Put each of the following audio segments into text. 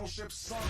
battleship sunk.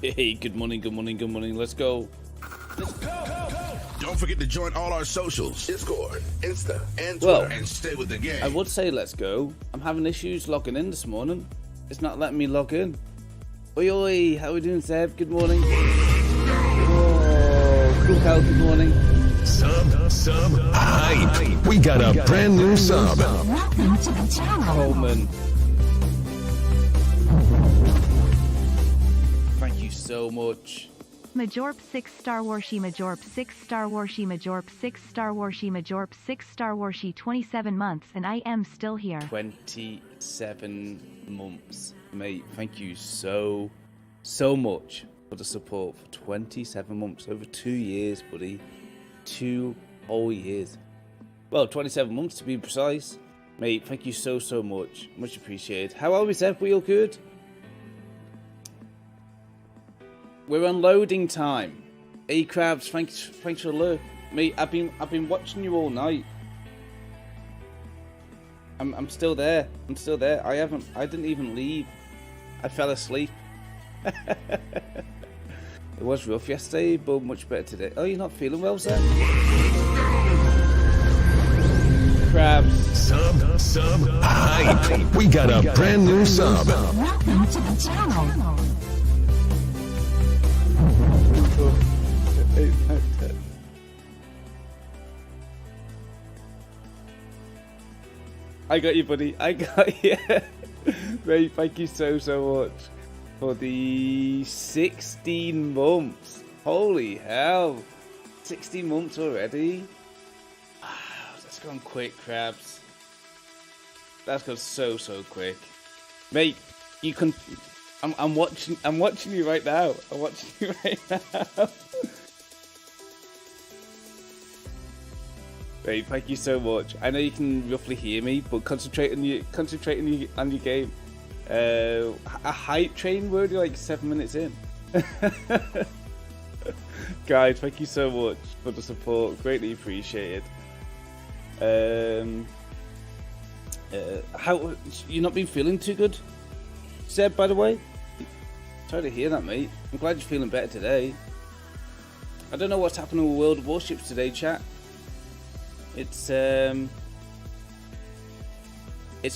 Hey, good morning, good morning, good morning. Let's go. Let's go. Don't forget to join all our socials, Discord, Insta, and Twitter, and stay with the game. I would say let's go. I'm having issues logging in this morning. It's not letting me log in. Oi, oi, how are we doing, Seb? Good morning. Oh, cool cow, good morning. Sub, hype. We got a brand new sub. Welcome to the channel. Coleman. Thank you so much. Majorp 6 Star Warshi Majorp 6 Star Warshi Majorp 6 Star Warshi Majorp 6 Star Warshi 27 months and I am still here. 27 months. Mate, thank you so much for the support for 27 months. Over 2 years, buddy. 2 whole years. Well, 27 months to be precise. Mate, thank you so much. Much appreciated. How are we, Seb? We all good? We're on loading time. Hey, Crabs, thanks for the look. Mate, I've been watching you all night. I'm still there. I'm still there. I didn't even leave. I fell asleep. It was rough yesterday, but much better today. Oh, you're not feeling well, sir? Crabs. Sub, hype. We got a brand new sub. Welcome to the channel. I got you, buddy. I got you. Mate, thank you so much for the 16 months. Holy hell. 16 months already? That's gone quick, Crabs. That's gone so quick. Mate, you can... I'm watching you right now. I'm watching you right now. Mate, thank you so much. I know you can roughly hear me, but concentrate on your game. A hype train, we're only like 7 minutes in. Guys, thank you so much for the support. Greatly appreciated. How you not been feeling too good, Seb? By the way, sorry to hear that, mate. I'm glad you're feeling better today. I don't know what's happening with World of Warships today, chat. It's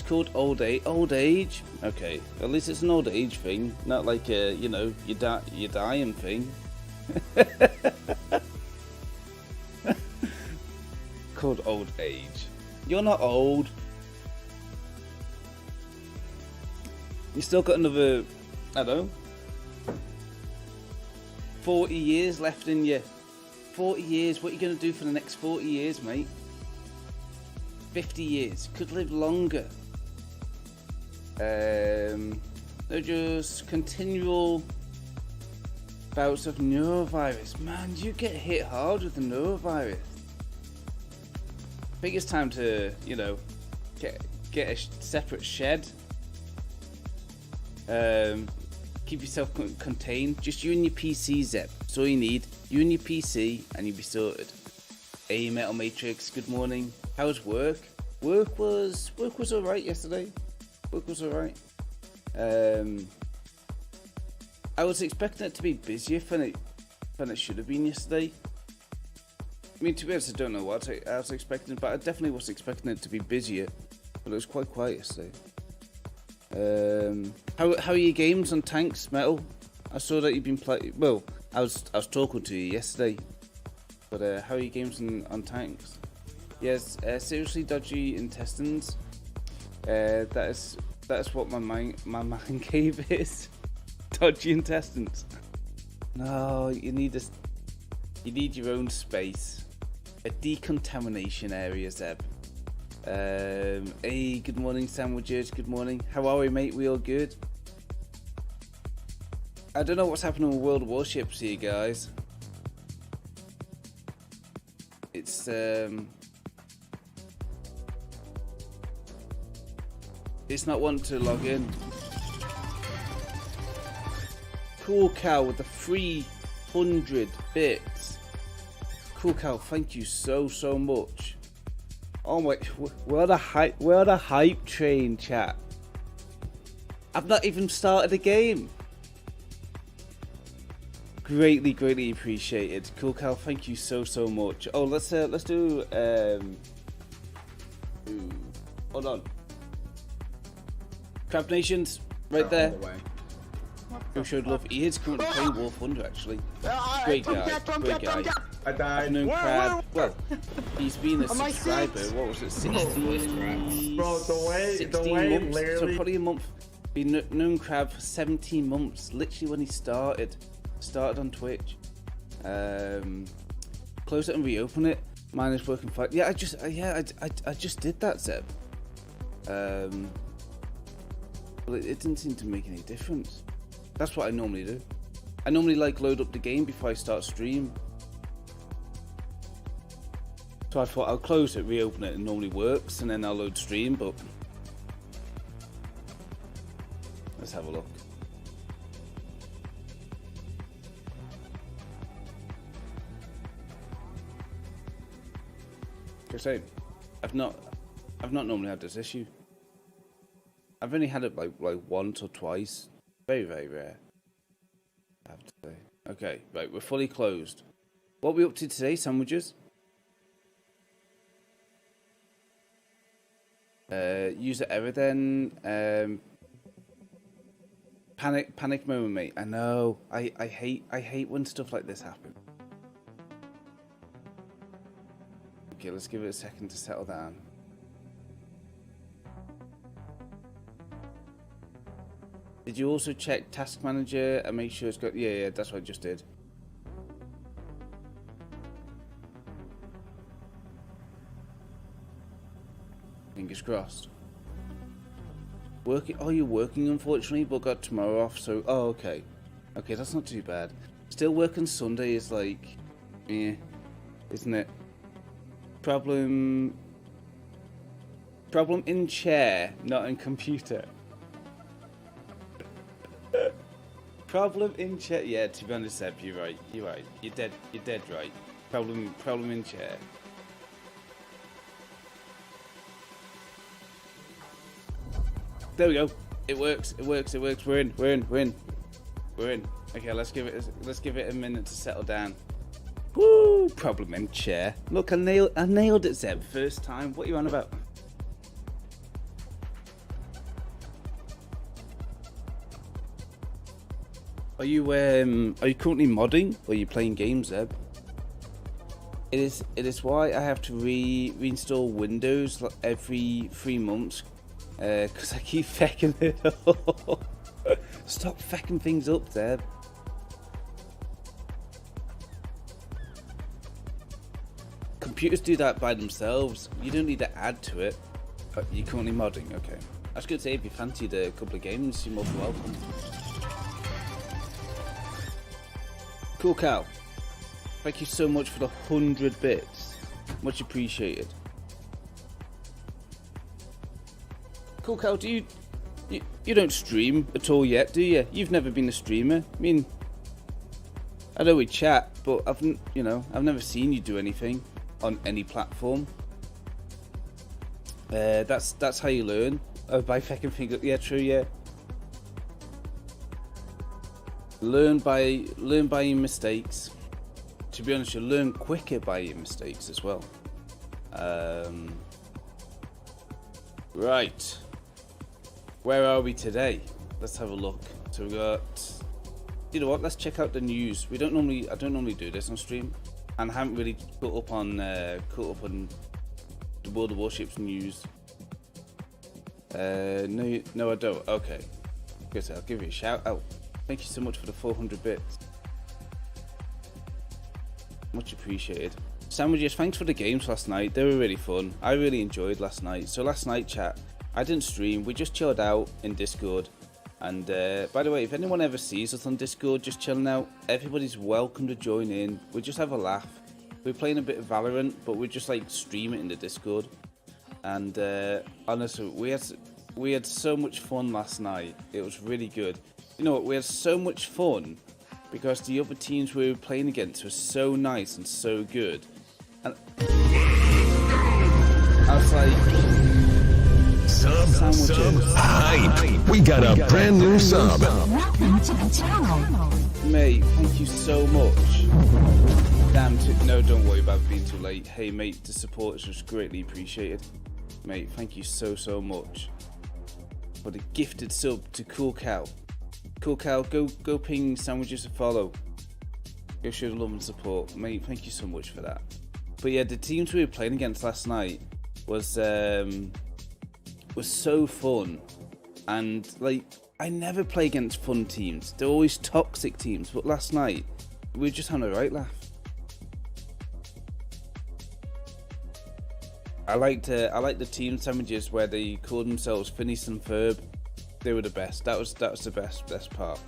called old age. Okay, at least it's an old age thing, not like a you dying thing. Called old age. You're not old. You still got another, I don't know, 40 years left in you. 40 years. What are you gonna do for the next 40 years, mate? 50 years. Could live longer. They're just continual bouts of neurovirus. Man, you get hit hard with the neurovirus. I think it's time to, get a separate shed. Keep yourself contained. Just you and your PC, Zeb. That's all you need. You and your PC, and you'll be sorted. Hey, Metal Matrix. Good morning. How's work? Work was alright yesterday. Work was alright. I was expecting it to be busier than it should have been yesterday. I mean, to be honest, I don't know what I was expecting, but I definitely was expecting it to be busier. But it was quite quiet yesterday. How are your games on tanks, Metal? I saw that you've been playing. Well, I was talking to you yesterday. But how are your games on tanks? Yes, seriously dodgy intestines. That is what my man cave is. Dodgy intestines. No, you need your own space. A decontamination area, Zeb. Hey, good morning, sandwiches. Good morning. How are we, mate? We all good? I don't know what's happening with World Warships here, guys. It's not wanting to log in. Cool Cow with the 300 bits. Cool Cow, thank you so much. Oh my, we're on a hype train, chat. I've not even started a game. Greatly appreciated. Cool Cow, thank you so much. Oh, let's do hold on. Crab Nations, right there. Who showed love? He is currently playing War Thunder, actually. Great guy. I died. I've known Crab. Well, he's been a subscriber. What was it? 16 Bro, the way months. literally... So probably a month. Been known Crab for 17 months. Literally when he started on Twitch. Close it and reopen it. Mine is working fine. Yeah, I just did that, Zeb. Well, it didn't seem to make any difference. That's what I normally do. I normally load up the game before I start stream. So I thought I'll close it, reopen it, and it normally works, and then I'll load stream, but let's have a look. Like I say, I've not normally had this issue. I've only had it like once or twice. Very rare, I have to say. Okay, right, we're fully closed. What are we up to today, sandwiches? User error then. Panic moment, mate. I know. I hate when stuff like this happens. Okay, let's give it a second to settle down. Did you also check Task Manager and make sure it's got... Yeah, that's what I just did. Fingers crossed. Working? Oh, you're working, unfortunately, but got tomorrow off, so... Oh, okay. Okay, that's not too bad. Still working Sunday is like... isn't it? Problem in chair, not in computer. Problem in chair. Yeah, to be honest, Seb, you're right. You're right. You're dead right. Problem in chair. There we go. It works. We're in. Okay, let's give it a minute to settle down. Woo! Problem in chair. Look, I nailed it, Zeb. First time. What are you on about? Are you currently modding or are you playing games, Zeb? It is why I have to reinstall Windows every 3 months, because I keep fecking it up. Stop fecking things up, Zeb. Computers do that by themselves. You don't need to add to it. But you're currently modding, okay. I was going to say, if you fancied a couple of games, you're more than welcome. Cool Cow, thank you so much for the 100 bits. Much appreciated. Cool Cow, do You don't stream at all yet, do you? You've never been a streamer. I mean, I know we chat, but I've never seen you do anything on any platform. That's how you learn. Oh, by fucking finger. Yeah, true. Yeah. Learn by your mistakes. To be honest, you learn quicker by your mistakes as well. Right. Where are we today? Let's have a look. So we got. You know what? Let's check out the news. I don't normally do this on stream, and I haven't really caught up on the World of Warships news. No, I don't. Okay. Guess I'll give you a shout out. Thank you so much for the 400 bits. Much appreciated. Sandwiches, thanks for the games last night. They were really fun. I really enjoyed last night. So last night, chat, I didn't stream. We just chilled out in Discord. And by the way, if anyone ever sees us on Discord just chilling out, everybody's welcome to join in. We just have a laugh. We're playing a bit of Valorant, but we just like stream it in the Discord. And honestly, we had so much fun last night. It was really good. You know what? We had so much fun because the other teams we were playing against were so nice and so good. And I was like, sandwiches. Hype. We got a brand new sub. Welcome to the channel. Mate, thank you so much. Damn, no, don't worry about being too late. Hey, mate, the support is just greatly appreciated. Mate, thank you so much for the gifted sub to Cool Cow. Cool Cow, go ping Sandwiches a follow. Go show the love and support. Mate, thank you so much for that. But yeah, the teams we were playing against last night was so fun. And like, I never play against fun teams. They're always toxic teams. But last night, we were just having a right laugh. I liked the team sandwiches where they called themselves Phineas and Ferb. They were the best. That was the best part.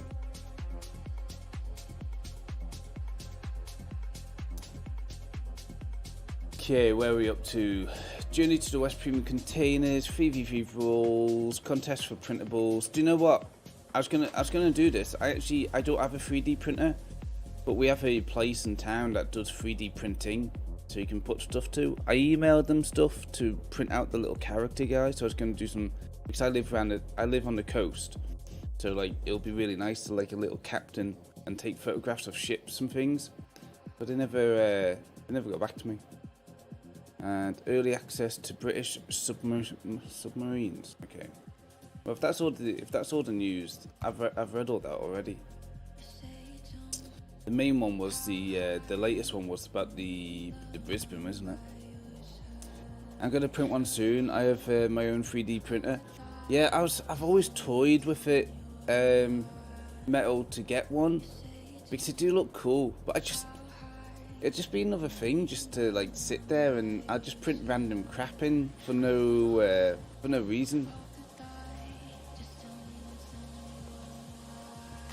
Okay, where are we up to? Journey to the West Premium Containers, 3v3 rules, contest for printables. Do you know what? I was gonna do this. I don't have a 3D printer, but we have a place in town that does 3D printing, so you can put stuff to. I emailed them stuff to print out the little character guy, so I was gonna do some. Because I live on the coast, so like it'll be really nice to like a little captain and take photographs of ships and things. But they never got back to me. And early access to British submarines. Okay. Well, if that's all the news, I've read all that already. The main one was the latest one was about the Brisbane, isn't it? I'm gonna print one soon. I have my own 3D printer. Yeah, I've always toyed with it, metal to get one because they do look cool. But it'd just be another thing just to like sit there and I'd just print random crap in for no reason.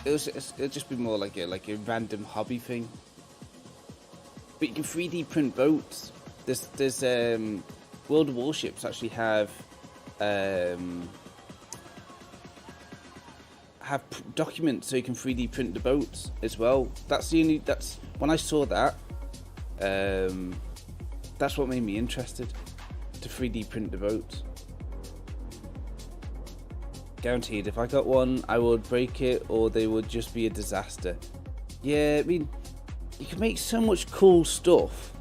It'll just be more like a random hobby thing. But you can 3D print boats. There's World of Warships actually have documents so you can 3D print the boats as well. That's when I saw that. That's what made me interested to 3D print the boats. Guaranteed, if I got one, I would break it or they would just be a disaster. Yeah, I mean, you can make so much cool stuff,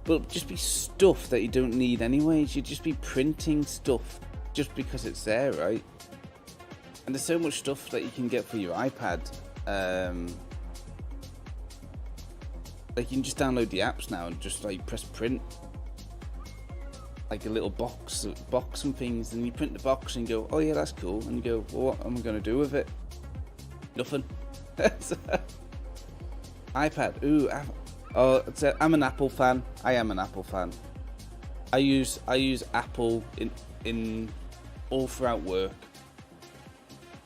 but just be stuff that you don't need anyways. You'd just be printing stuff just because it's there, right? And there's so much stuff that you can get for your iPad. Like you can just download the apps now and just like press print. Like a little box and things, and you print the box and you go, oh yeah, that's cool. And you go, well, what am I going to do with it? Nothing. iPad, ooh. I'm an Apple fan. I am an Apple fan. I use Apple in all throughout work.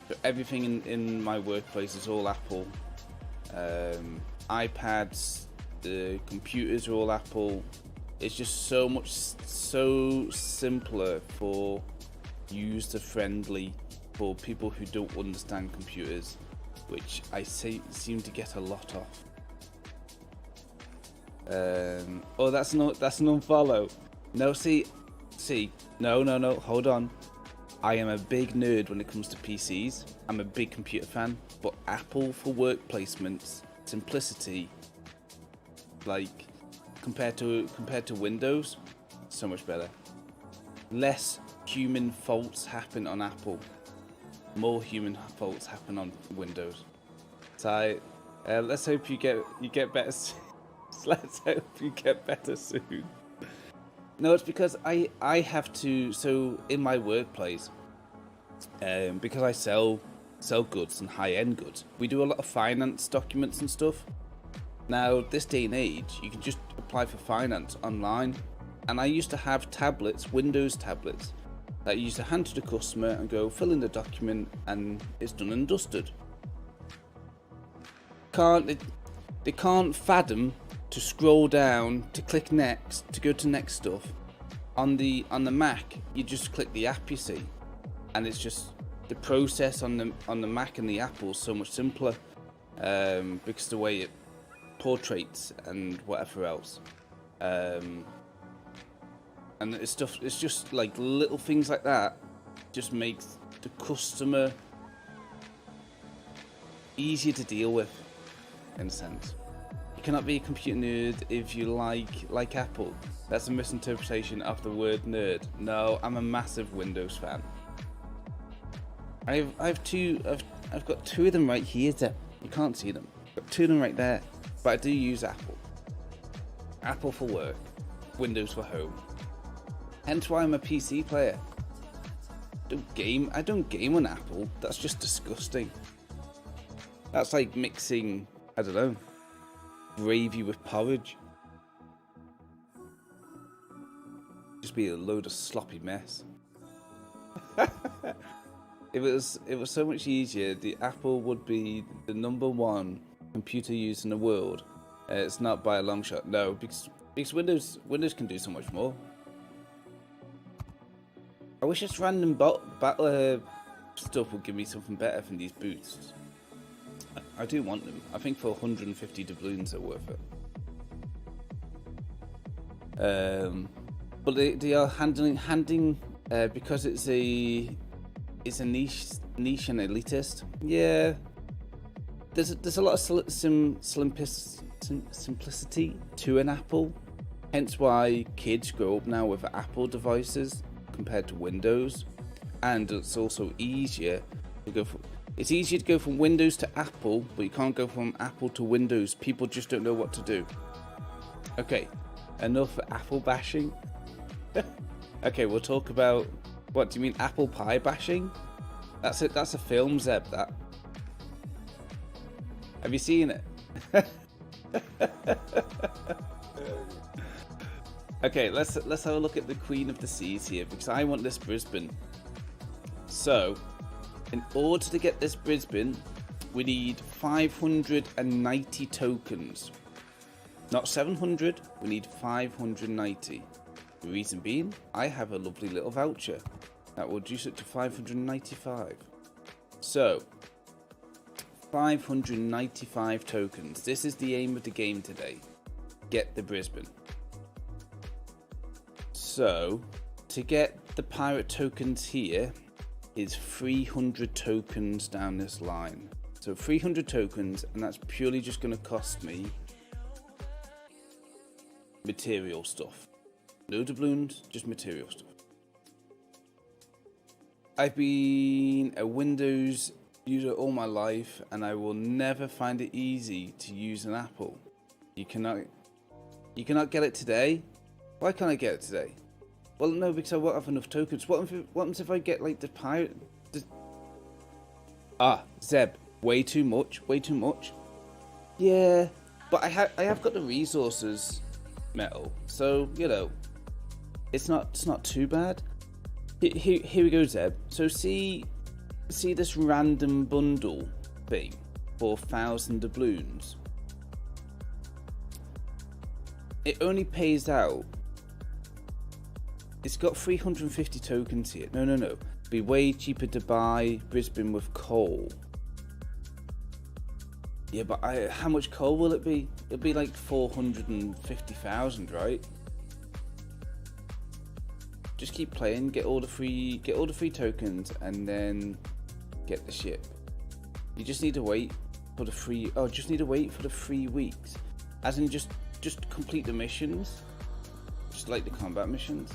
So everything in my workplace is all Apple. iPads, the computers are all Apple. It's just so simpler for user-friendly for people who don't understand computers, which I seem to get a lot of. Oh, that's an unfollow. No, no, hold on. I am a big nerd when it comes to PCs. I'm a big computer fan, but Apple for work placements, simplicity, like compared to Windows, so much better. Less human faults happen on Apple. More human faults happen on Windows. So let's hope you get better. Let's hope you get better soon. No, it's because I have to. So in my workplace, because I sell goods and high-end goods, we do a lot of finance documents and stuff. Now, this day and age, you can just apply for finance online. And I used to have tablets, Windows tablets, that I used to hand to the customer and go fill in the document, and it's done and dusted. They can't fathom to scroll down, to click next, to go to next stuff. On the Mac, you just click the app, you see, and it's just the process on the Mac and the Apple is so much simpler, because the way it portraits and whatever else, and it's just like little things like that, just makes the customer easier to deal with, in a sense. You cannot be a computer nerd if you like Apple. That's a misinterpretation of the word nerd. No, I'm a massive Windows fan. I've got two of them right here. You can't see them. I've got two of them right there. But I do use Apple. Apple for work, Windows for home. Hence why I'm a PC player. I don't game on Apple. That's just disgusting. That's like mixing, I don't know, gravy with porridge. Just be a load of sloppy mess. It was so much easier. The Apple would be the #1 computer used in the world. It's not by a long shot. No, because Windows can do so much more. I wish this random battle stuff would give me something better from these boosts. I do want them. I think for 150 doubloons they're worth it. But they are handing because it's a niche and elitist. Yeah, there's a lot of simplicity to an Apple. Hence why kids grow up now with Apple devices compared to Windows, and it's also easier to go from. It's easier to go from Windows to Apple, but you can't go from Apple to Windows. People just don't know what to do. Okay, enough Apple bashing. Okay, we'll talk about, what do you mean, apple pie bashing? That's it. That's a film, Zeb. That. Have you seen it? Okay, let's have a look at the Queen of the Seas here, because I want this Brisbane. So, in order to get this Brisbane, we need 590 tokens. Not 700, we need 590. The reason being, I have a lovely little voucher that will reduce it to 595. So, 595 tokens. This is the aim of the game today. Get the Brisbane. So, to get the pirate tokens here is 300 tokens down this line. So 300 tokens, and that's purely just going to cost me material stuff. No doubloons, just material stuff. I've been a Windows user all my life, and I will never find it easy to use an Apple. You cannot get it today. Why can't I get it today? Well, no, because I won't have enough tokens. What happens if I get like the pirate? Zeb, way too much. Yeah, but I have got the resources, Metal. So you know, it's not too bad. Here we go, Zeb. So see this random bundle thing for 1,000 doubloons. It only pays out. It's got 350 tokens here. No. Be way cheaper to buy Brisbane with coal. Yeah, but how much coal will it be? It'll be like 450,000, right? Just keep playing, get all the free tokens, and then get the ship. You just need to wait for the free. Oh, just need to wait for the 3 weeks, as in just complete the missions, just like the combat missions.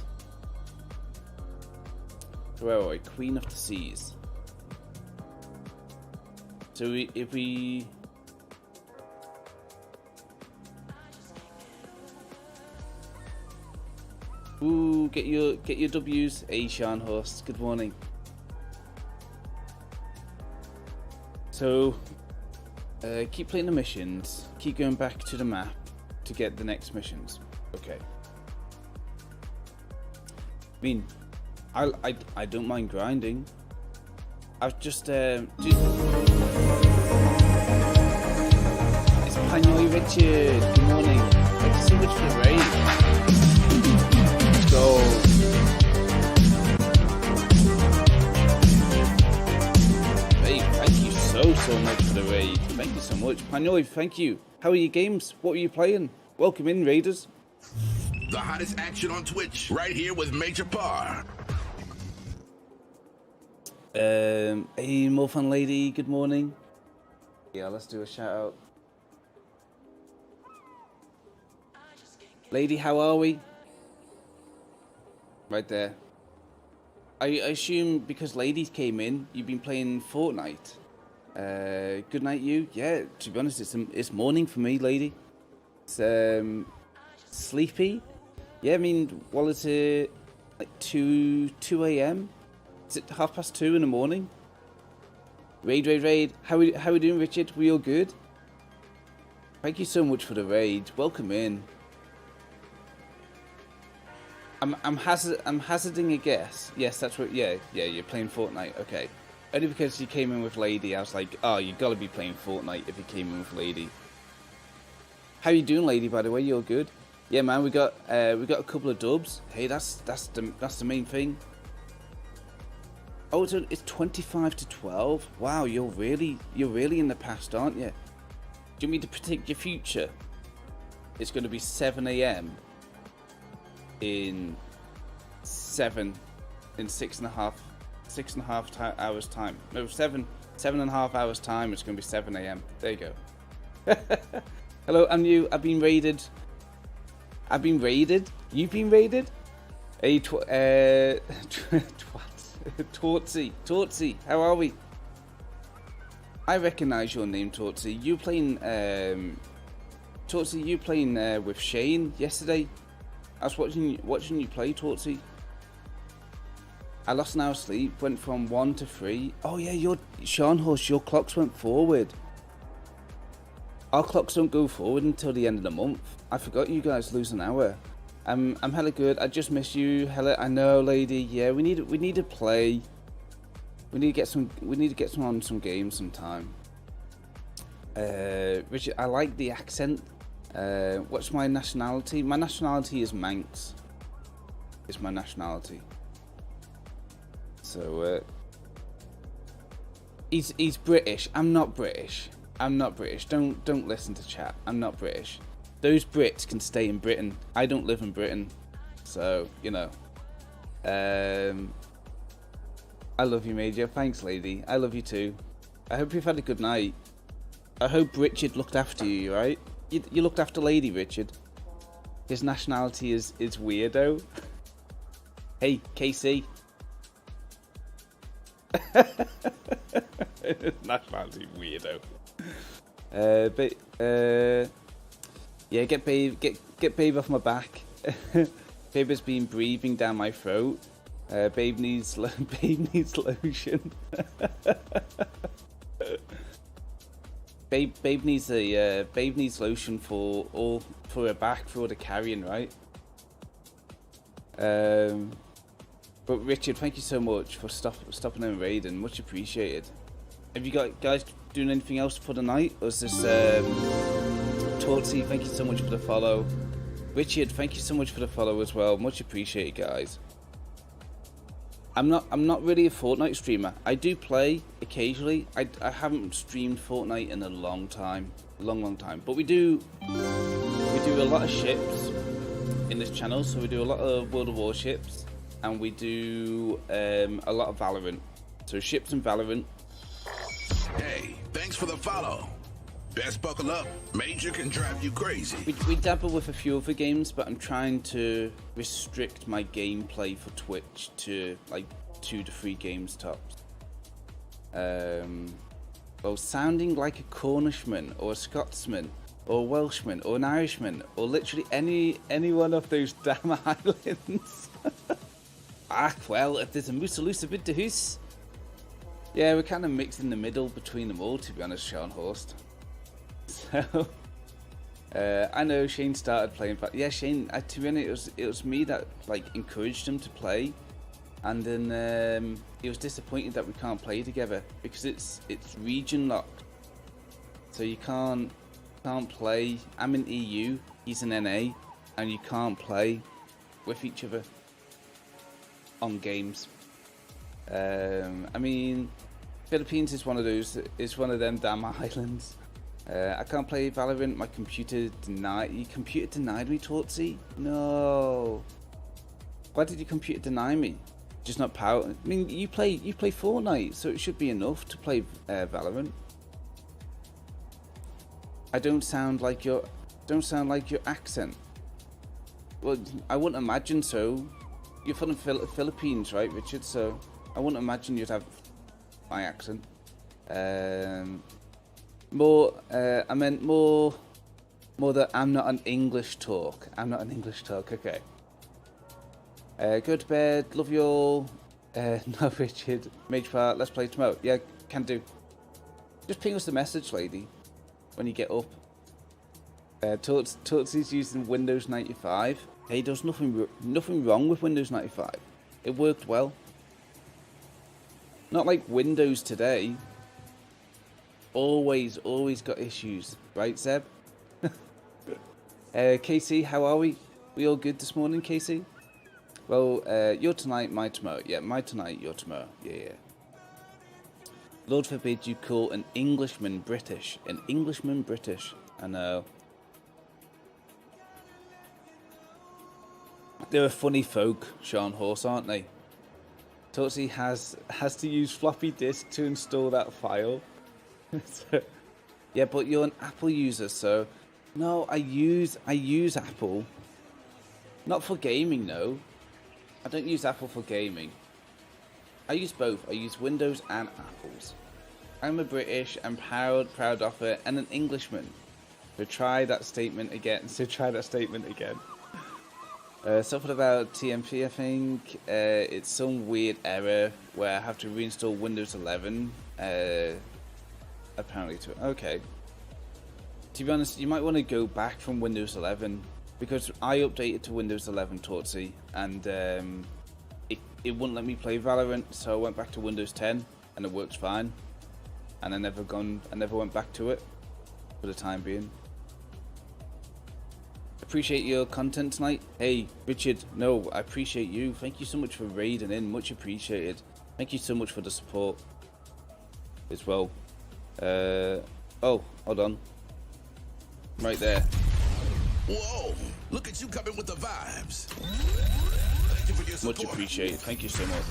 Where are we? Queen of the Seas. So if we ooh, get your W's. Hey, Sean Horst, good morning. So, keep playing the missions. Keep going back to the map to get the next missions. Okay. I mean, I don't mind grinding. I've just it's Panoy Richard. Good morning. Thank you so much for the raid. Go. Hey, thank you so much for the raid. Thank you so much. Panoy, thank you. How are your games? What were you playing? Welcome in, Raiders. The hottest action on Twitch, right here with Major Par. Hey, Morphan Lady, good morning. Yeah, let's do a shout out. Lady, how are we? Right there. I assume because ladies came in, you've been playing Fortnite. Good night, you. Yeah, to be honest, it's morning for me, lady. It's sleepy. Yeah, I mean, well, it's like 2 a.m. Is it 2:30 in the morning? Raid. How we doing, Richard? We all good? Thank you so much for the raid. Welcome in. I'm hazarding a guess. Yes, that's what. Yeah. You're playing Fortnite. Okay. Only because you came in with Lady, I was like, oh, you gotta be playing Fortnite if you came in with Lady. How you doing, Lady? By the way, you're good. Yeah, man. We got a couple of dubs. Hey, that's the main thing. Oh, it's 25-12. Wow, you're really in the past, aren't you? Do you want me to predict your future? It's going to be 7 a.m. in 6.5 hours time. No, 7.5 hours time. It's going to be 7 a.m. There you go. Hello, I'm new. I've been raided. You've been raided. Hey, Tortsy, how are we? I recognise your name, Tortsy. You playing, Tortsy? You playing with Shane yesterday? I was watching you play, Tortsy. I lost an hour's sleep. Went from 1 to 3. Oh yeah, your Sean Horse. Your clocks went forward. Our clocks don't go forward until the end of the month. I forgot you guys lose an hour. I'm hella good. I just miss you, hella. I know, lady. Yeah, we need to play. We need to get some on some games sometime. Richard, I like the accent. What's my nationality? My nationality is Manx. It's my nationality. So he's British. I'm not British. Don't listen to chat. I'm not British. Those Brits can stay in Britain. I don't live in Britain, so you know. I love you, Major. Thanks, lady. I love you too. I hope you've had a good night. I hope Richard looked after you, right? You looked after Lady, Richard. His nationality is weirdo. Hey, KC. Nationality weirdo. Yeah, get babe off my back. Babe has been breathing down my throat. Babe needs lotion. Babe needs lotion for her back for all the carrying, right? But Richard, thank you so much for stopping and raiding. Much appreciated. Have you guys doing anything else for the night? Or is this Tortsy, thank you so much for the follow. Richard, thank you so much for the follow as well. Much appreciated, guys. I'm not really a Fortnite streamer. I do play occasionally. I haven't streamed Fortnite in a long time, long time. But we do a lot of ships in this channel. So we do a lot of World of Warships, and we do a lot of Valorant. So ships and Valorant. Hey, thanks for the follow. Best buckle up. Major can drive you crazy. We dabble with a few other games, but I'm trying to restrict my gameplay for Twitch to like 2 to 3 games tops. Well, sounding like a Cornishman or a Scotsman or a Welshman or an Irishman or literally any one of those damn islands. Well, if there's a moose or loose a bit to hoose. Yeah, we're kind of mixed in the middle between them all, to be honest, Sean Horst. So, I know Shane started playing, but yeah, Shane. To be honest, it was me that like encouraged him to play, and then he was disappointed that we can't play together because it's region locked, so you can't play. I'm in EU, he's in NA, and you can't play with each other on games. I mean, Philippines is one of them damn islands. I can't play Valorant. My computer denied me, Tortsy. No. Why did your computer deny me? Just not power. I mean, you play Fortnite, so it should be enough to play Valorant. I don't sound like your accent. Well, I wouldn't imagine so. You're from the Philippines, right, Richard? So I wouldn't imagine you'd have my accent. I meant more that I'm not an English talk. Okay. Go to bed. Love you all. No, Richard. Mage part. Let's play tomorrow. Yeah, can do. Just ping us the message, lady, when you get up. Tootsie's using Windows 95. Hey, there's nothing wrong with Windows 95. It worked well. Not like Windows today. Always got issues, right, Zeb? Casey, how are we? We all good this morning, Casey? Well, your tonight, my tomorrow. Yeah, my tonight, your tomorrow. Yeah. Lord forbid you call an Englishman British. An Englishman British. I know. They're a funny folk, Sean Horse, aren't they? Tootsie has to use floppy disk to install that file. So, yeah, but you're an Apple user, so no, I use Apple. Not for gaming, no. I don't use Apple for gaming. I use both. I use Windows and Apples. I'm a British, I'm proud of it, and an Englishman. So try that statement again. Something about TMP, I think. It's some weird error where I have to reinstall Windows 11. Apparently, okay. To be honest, you might want to go back from Windows 11 because I updated to Windows 11, Tortsy, and it wouldn't let me play Valorant, so I went back to Windows 10, and it works fine. And I never went back to it for the time being. Appreciate your content tonight. Hey, Richard, no, I appreciate you. Thank you so much for raiding in. Much appreciated. Thank you so much for the support as well. Oh, hold on. Right there. Whoa, look at you coming with the vibes. Thank you for your support. Much appreciated. Thank you so much.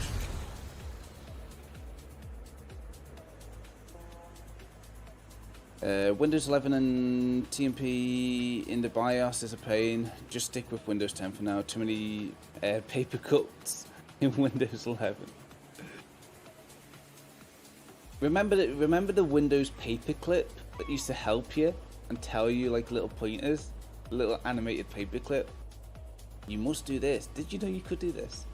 Windows 11 and TMP in the BIOS is a pain. Just stick with Windows 10 for now. Too many paper cuts in Windows 11. Remember the Windows paperclip that used to help you and tell you like little pointers, a little animated paperclip. You must do this. Did you know you could do this?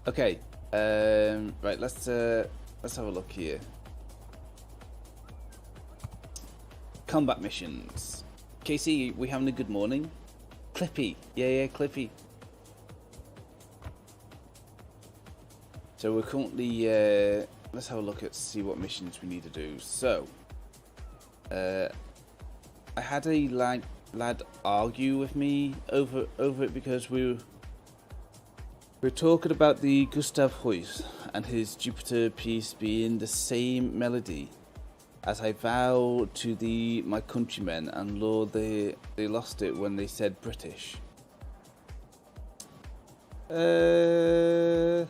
Okay. Right. Let's have a look here. Combat missions. Casey, we having a good morning? Clippy. Yeah, Clippy. So we're currently, let's have a look at see what missions we need to do. So, I had a lad argue with me over it because we We're talking about the Gustav Hoyt and his Jupiter piece being the same melody as I vow to my countrymen, and Lord, they lost it when they said British. I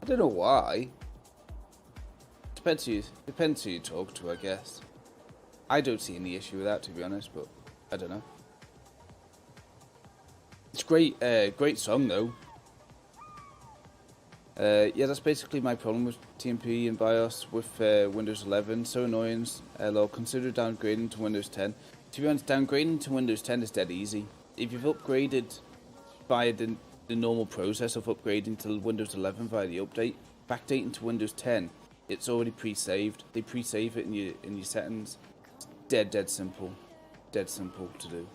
don't know why. Depends who you talk to, I guess. I don't see any issue with that, to be honest, but I don't know. It's great, great song though. Yeah, that's basically my problem with TMP and BIOS with Windows 11. So annoying. I'll consider downgrading to Windows 10. To be honest, downgrading to Windows 10 is dead easy. If you've upgraded via the normal process of upgrading to Windows 11 via the update, backdating to Windows 10, it's already pre-saved. They pre-save it in your settings. It's dead simple to do.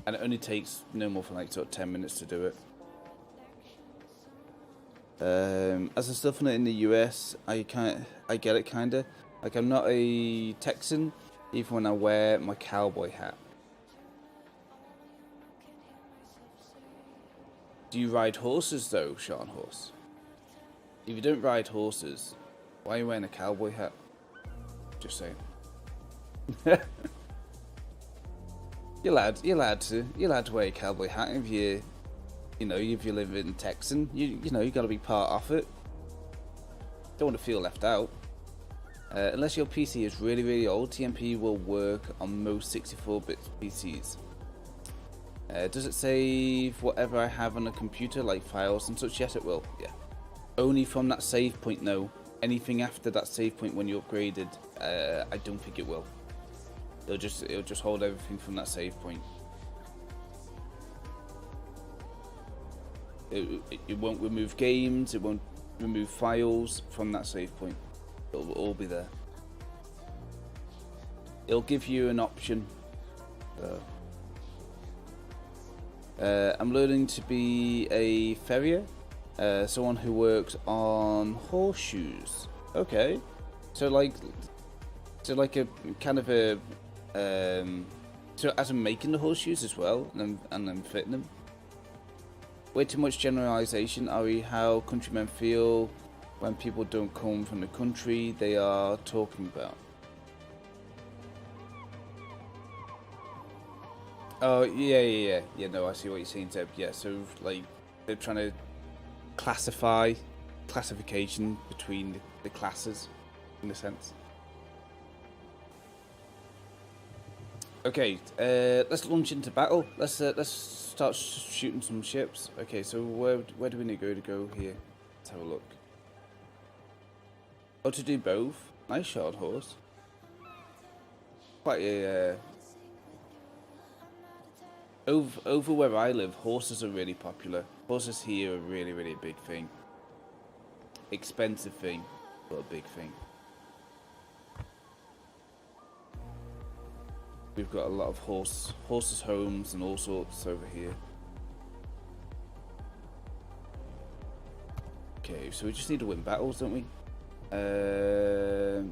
And it only takes no more than like sort of 10 minutes to do it. As a stuff in the US, I get it kinda. Like, I'm not a Texan, even when I wear my cowboy hat. Do you ride horses though, Sean Horse? If you don't ride horses, why are you wearing a cowboy hat? Just saying. You're allowed to wear a cowboy hat if you live in Texan. You gotta be part of it. Don't want to feel left out. Unless your PC is really old, TMP will work on most 64-bit PCs. Does it save whatever I have on a computer, like files and such? Yes, it will. Yeah. Only from that save point, no. Anything after that save point when you upgraded, I don't think it will. It'll just hold everything from that save point. It won't remove games, it won't remove files from that save point. It'll all be there. It'll give you an option. I'm learning to be a farrier, someone who works on horseshoes. Okay, so like a kind of a so as I'm making the horseshoes as well, and I'm fitting them. Way too much generalization, Ari. How countrymen feel when people don't come from the country they are talking about. Oh, yeah. No, I see what you're saying, Deb. Yeah, so like they're trying to classification between the classes, in a sense. Okay, let's launch into battle. Let's start shooting some ships. Okay, so where do we need to go here? Let's have a look. Oh, to do both. Nice shot, horse. Quite a over where I live, horses are really popular. Horses here are really a big thing. Expensive thing, but a big thing. We've got a lot of horses homes and all sorts over here. Okay, so we just need to win battles, don't we? We're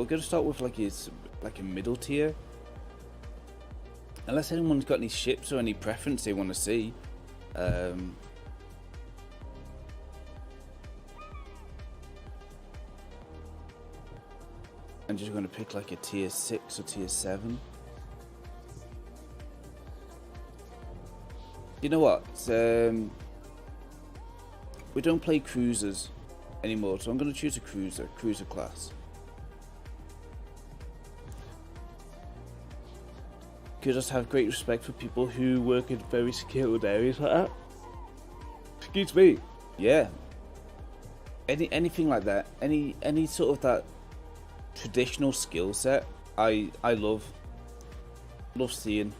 gonna start with like a middle tier. Unless anyone's got any ships or any preference they want to see. I'm just going to pick like a tier 6 or tier 7. You know what? We don't play cruisers anymore, so I'm going to choose a cruiser class. Could just have great respect for people who work in very skilled areas like that. Excuse me. Yeah. Anything like that. Any sort of that traditional skill set. I love seeing.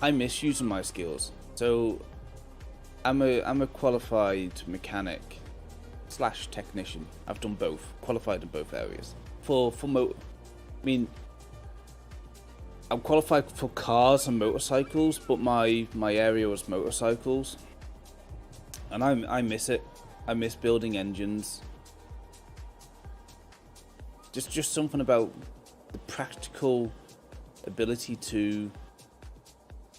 I miss using my skills. So I'm a qualified mechanic / technician. I've done both. Qualified in both areas. I'm qualified for cars and motorcycles, but my area was motorcycles, and I miss it. I miss building engines. Just something about the practical ability to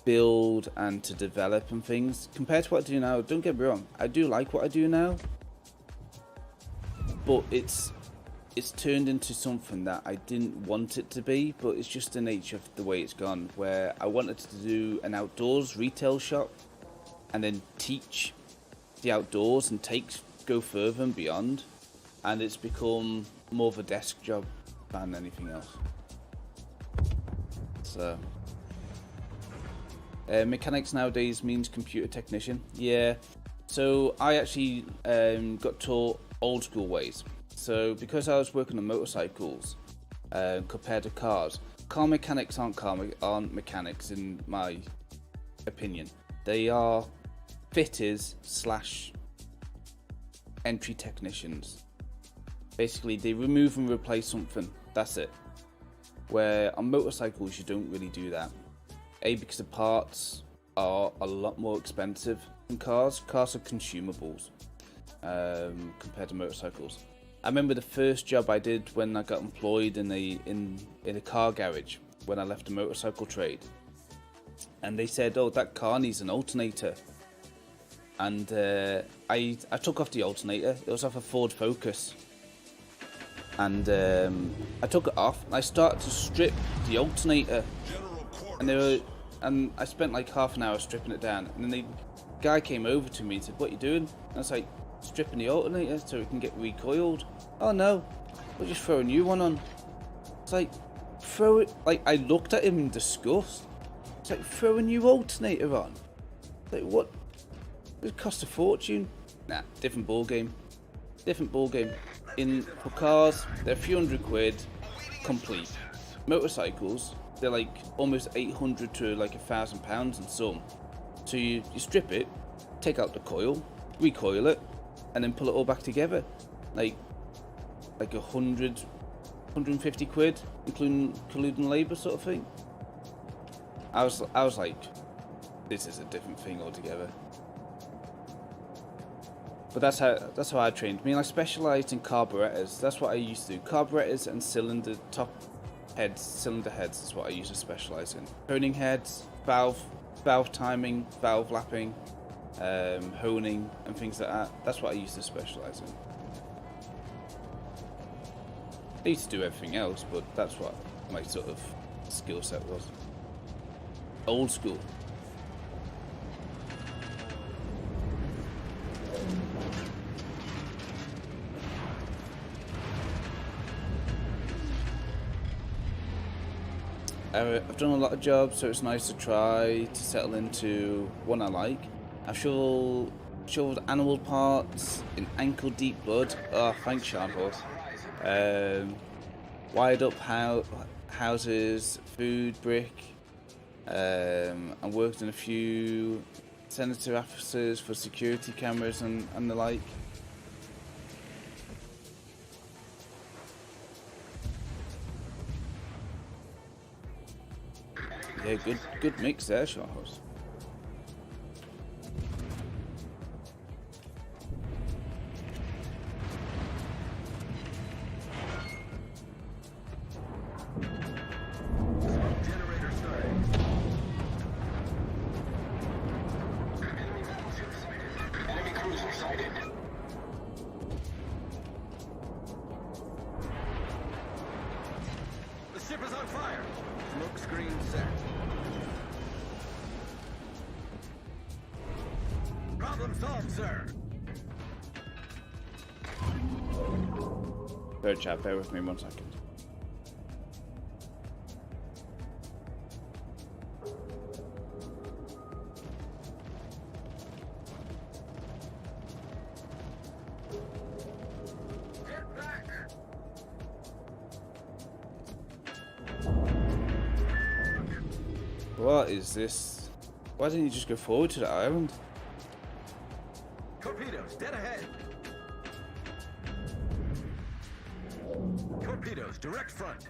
build and to develop and things compared to what I do now. Don't get me wrong, I do like what I do now, but it's turned into something that I didn't want it to be, but it's just the nature of the way it's gone, where I wanted to do an outdoors retail shop and then teach the outdoors and go further and beyond, and it's become more of a desk job than anything else. So mechanics nowadays means computer technician. Yeah, so I actually got taught old school ways. So because I was working on motorcycles compared to cars, car mechanics aren't mechanics in my opinion. They are fitters / entry technicians. Basically, they remove and replace something. That's it. Where on motorcycles, you don't really do that. A, because the parts are a lot more expensive than cars. Cars are consumables compared to motorcycles. I remember the first job I did when I got employed in a car garage when I left the motorcycle trade, and they said, "Oh, that car needs an alternator." And I took off the alternator. It was off a Ford Focus, and I took it off. And I started to strip the alternator, and I spent like half an hour stripping it down. And then the guy came over to me and said, "What are you doing?" And I was like, "Stripping the alternator so it can get recoiled." "Oh no, we'll just throw a new one on." It's like, throw it. Like, I looked at him in disgust. It's like, throw a new alternator on. Like, what? It costs a fortune. Nah, different ball game. Different ball game. For cars, they're a few £100 complete. Motorcycles, they're like almost 800 to like £1,000 in some. So you strip it, take out the coil, recoil it, and then pull it all back together. Like 100, £150, including labour sort of thing. I was like, this is a different thing altogether. But that's how I trained. I mean, I specialised in carburetors. That's what I used to do. Carburetors and cylinder heads is what I used to specialise in. Honing heads, valve timing, valve lapping, honing and things like that. That's what I used to specialise in. I used to do everything else, but that's what my sort of skill set was. Old school. I've done a lot of jobs, so it's nice to try to settle into one I like. I've shoveled animal parts in ankle-deep blood. Oh, thanks, Sean Horse. Wired up houses, food, brick. And worked in a few senator offices for security cameras and the like. Yeah, good mix there, Sean Horse. The ship is on fire. Smoke screen set. Problem solved, sir. Third chat, bear with me 1 second. Get back. What is this? Why didn't you just go forward to the island? Torpedoes, dead ahead. Torpedoes, direct front.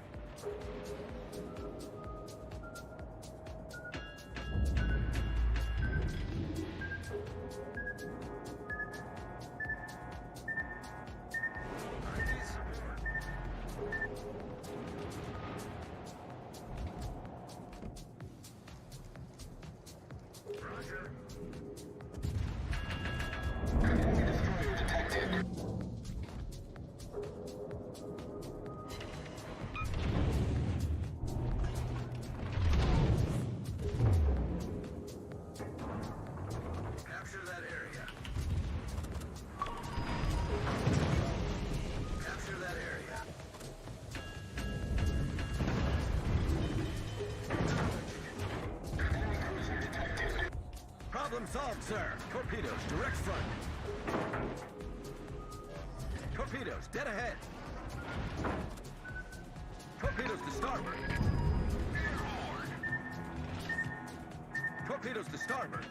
Problem solved, sir. Torpedoes, direct front. Torpedoes, dead ahead. Torpedoes to starboard. Torpedoes to starboard.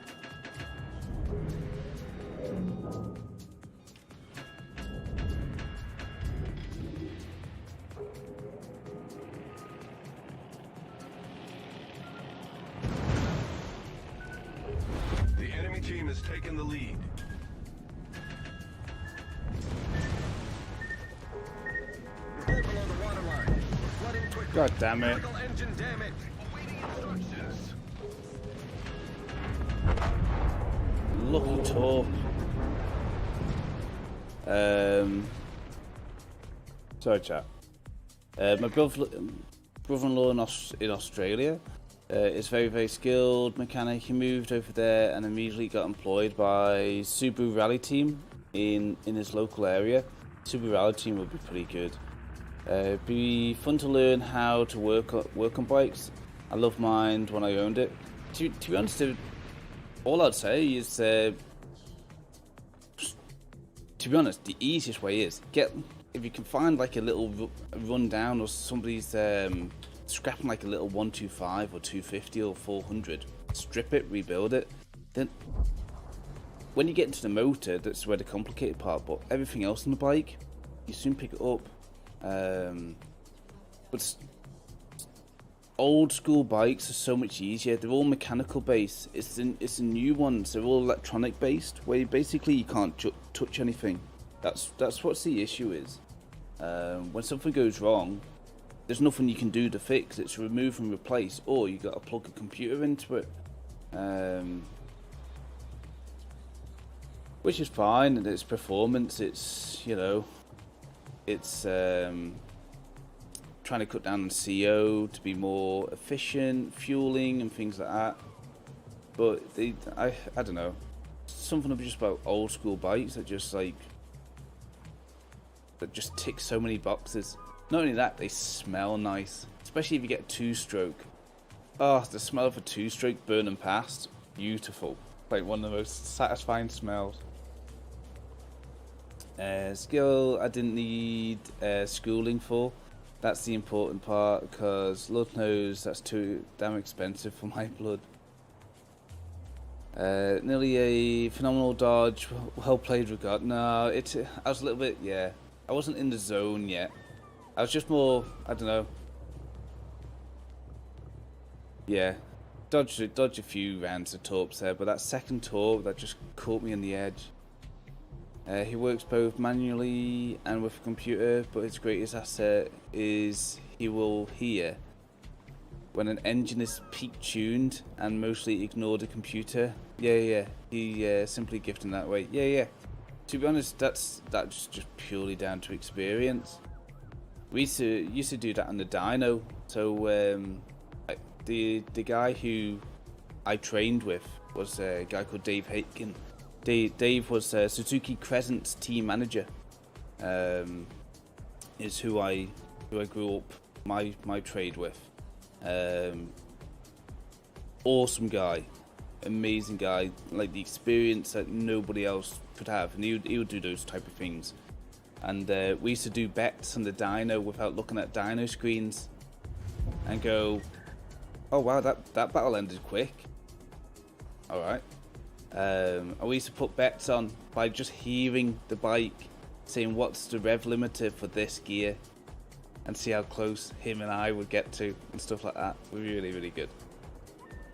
The enemy team has taken the lead. We're below the waterline. We're flooding quickly. God damn it. Critical engine damage. Lucky talk. Sorry, chat. My brother-in-law in Australia is very, very skilled mechanic. He moved over there and immediately got employed by Subaru Rally Team in his local area. Subaru Rally Team would be pretty good. It'd be fun to learn how to work on bikes. I loved mine when I owned it. To be honest, all I'd say is, to be honest, the easiest way is if you can find like a little rundown or somebody's scrapping like a little 125 or 250 or 400, strip it, rebuild it. Then when you get into the motor, that's where the complicated part. But everything else on the bike, you soon pick it up. But old school bikes are so much easier. They're all mechanical based. It's the new ones. They're all electronic based, where you can't touch anything. That's what the issue is. When something goes wrong, there's nothing you can do to fix. It's remove and replace, or you got to plug a computer into it, which is fine. And it's performance. It's it's trying to cut down on CO to be more efficient, fueling and things like that. But I don't know, something just about old school bikes that just tick so many boxes. Not only that, they smell nice, especially if you get a two-stroke. Oh, the smell of a two-stroke burning past, beautiful. Like one of the most satisfying smells. Skill I didn't need schooling for. That's the important part, because Lord knows that's too damn expensive for my blood. Nearly a phenomenal dodge. Well played, regard. No, I was a little bit, yeah. I wasn't in the zone yet. I was just more, I don't know. Yeah, dodged a few rounds of torps there, but that second torp that just caught me on the edge. He works both manually and with a computer, but his greatest asset is he will hear when an engine is peak tuned and mostly ignore the computer. Yeah. He simply gifted that way. Yeah. To be honest, that's just purely down to experience. We used to do that on the dyno. So the guy who I trained with was a guy called Dave Haitkin. Dave was Suzuki Crescent's team manager. Is who I grew up my trade with. Awesome guy, amazing guy. Like the experience that nobody else could have, and he would do those type of things. And we used to do bets on the dyno without looking at dyno screens, and go, "Oh wow, that battle ended quick." All right. And we used to put bets on by just hearing the bike saying what's the rev limiter for this gear, and see how close him and I would get to, and stuff like that. Really, really good.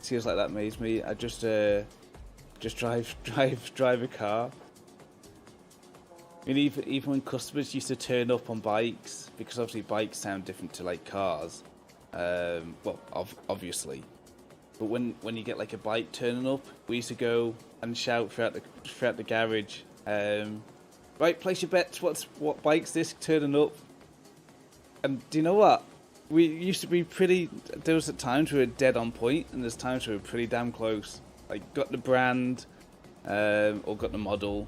Skills like that amaze me. I just drive a car. I mean, even when customers used to turn up on bikes, because obviously bikes sound different to like cars. Well, obviously. But when you get like a bike turning up, we used to go and shout throughout the garage. Right, place your bets. What bike's this turning up? And do you know what? We used to be pretty. There was at times we were dead on point, and there's times we were pretty damn close. Like got the brand, or got the model,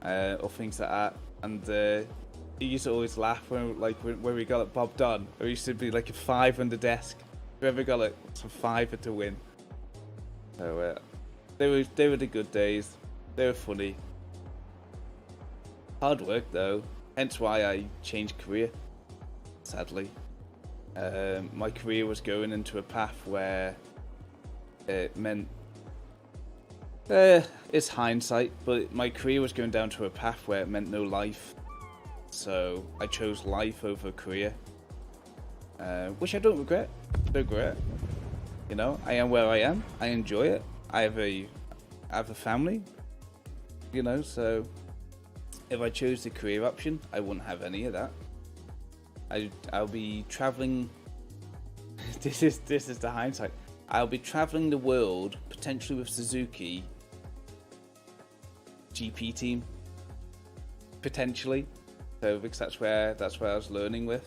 or things like that. And he used to always laugh when we got it bobbed on. There used to be like a 5 on the desk. Whoever got it, some 5 to win. So They were the good days. They were funny. Hard work though, hence why I changed career. Sadly, my career was going into a path where it meant it's hindsight, but my career was going down to a path where it meant no life. So I chose life over career, which I don't regret. You know, I am where I am. I enjoy it. I have a family. You know, so if I chose the career option, I wouldn't have any of that. I'll be traveling. This is the hindsight. I'll be traveling the world potentially with Suzuki GP team, potentially. So because that's where I was learning with,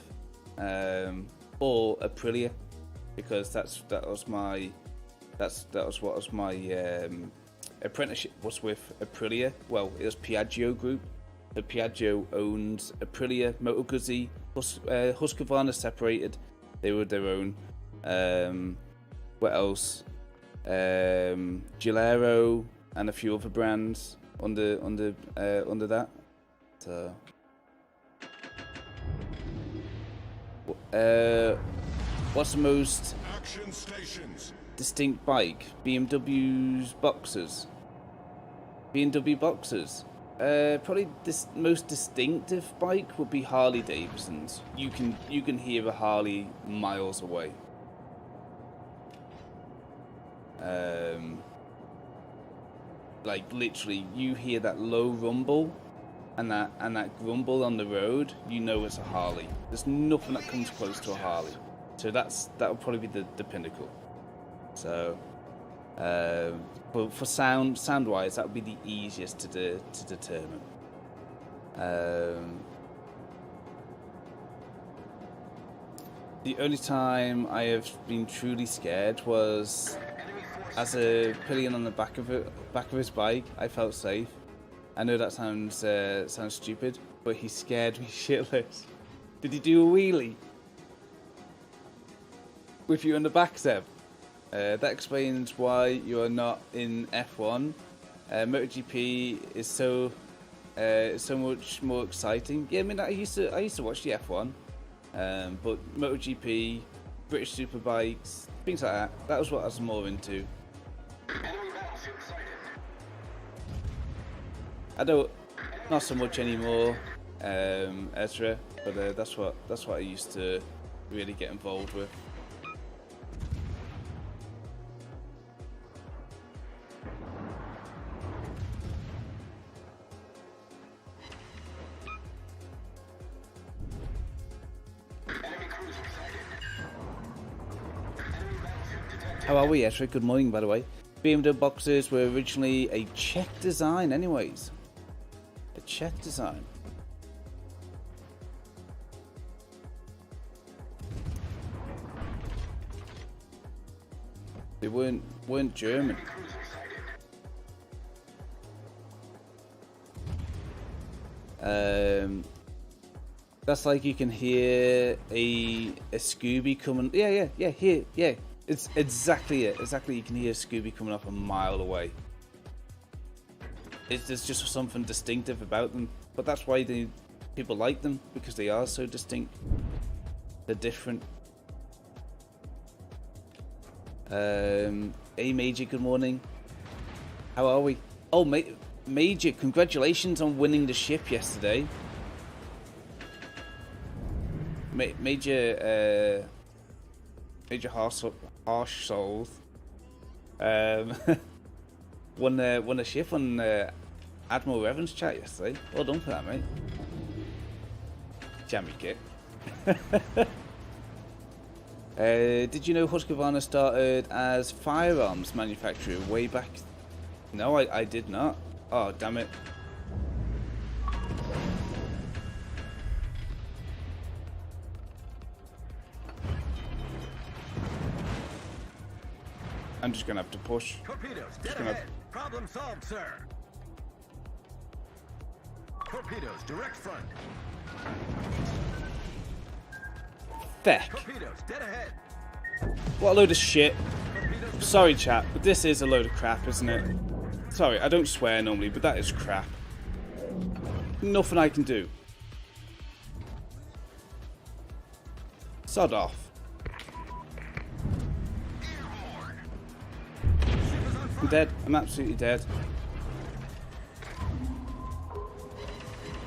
or Aprilia, because that was what was my apprenticeship was with Aprilia. Well, it was Piaggio Group. So Piaggio owns Aprilia, Moto Guzzi, Husqvarna separated. They were their own. What else? Gilero and a few other brands under that. So, what's the most distinct bike? BMW's Boxers. BMW Boxers. Probably this most distinctive bike would be Harley Davidson's. You can hear a Harley miles away. Like literally, you hear that low rumble, and that grumble on the road. You know it's a Harley. There's nothing that comes close to a Harley. So that would probably be the pinnacle. So, but for sound wise, that would be the easiest to determine. The only time I have been truly scared was as a pillion on the back of his bike. I felt safe. I know that sounds stupid, but he scared me shitless. Did he do a wheelie with you on the back, Seb? That explains why you are not in F1. MotoGP is so much more exciting. Yeah, I mean, I used to watch the F1, but MotoGP, British Superbikes, things like that. That was what I was more into. I don't, not so much anymore, Ezra, but that's what I used to really get involved with. How are we, Ezra? Good morning, by the way. BMW Boxers were originally a Czech design, anyways. A Czech design. They weren't German. That's like you can hear a Scooby coming. Yeah. It's exactly it. Exactly, you can hear Scooby coming up a mile away. There's just something distinctive about them, but that's why people like them, because they are so distinct. They're different. Hey Major, good morning. How are we? Oh, Major, congratulations on winning the ship yesterday. Major Harsh Souls won a ship on Admiral Revan's chat yesterday. Well done for that, mate. Jammy kit. Did you know Husqvarna started as firearms manufacturer way back? No, I did not. Oh, damn it. I'm just gonna have to push. Torpedoes, dead ahead. Problem solved, sir. Torpedoes, direct front. Feck. Torpedoes, dead ahead. What a load of shit. Torpedoes Sorry, chat, but this is a load of crap, isn't it? Sorry, I don't swear normally, but that is crap. Nothing I can do. Sod off. I'm dead. I'm absolutely dead.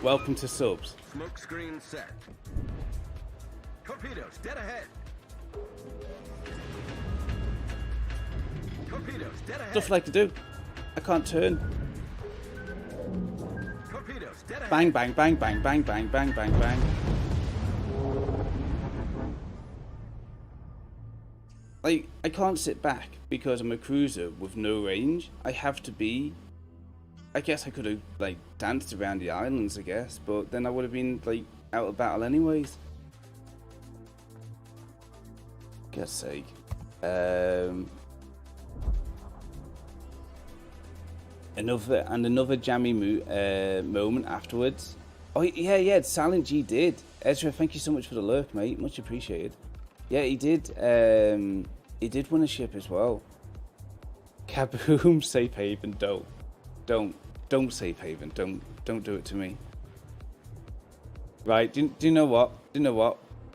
Welcome to subs. Smoke screen set. Torpedoes dead ahead. Torpedoes dead ahead. Stuff I like to do. I can't turn. Torpedoes dead ahead. Bang, bang, bang, bang, bang, bang, bang, bang, bang. Like, I can't sit back because I'm a cruiser with no range. I have to be... I guess I could have, like, danced around the islands, I guess, but then I would have been, like, out of battle anyways. God's sake. Another jammy moment afterwards. Oh, yeah, Silent G did. Ezra, thank you so much for the lurk, mate. Much appreciated. Yeah, he did. He did win a ship as well. Kaboom! Safe haven. Don't safe haven. Don't do it to me. Right? Do you know what?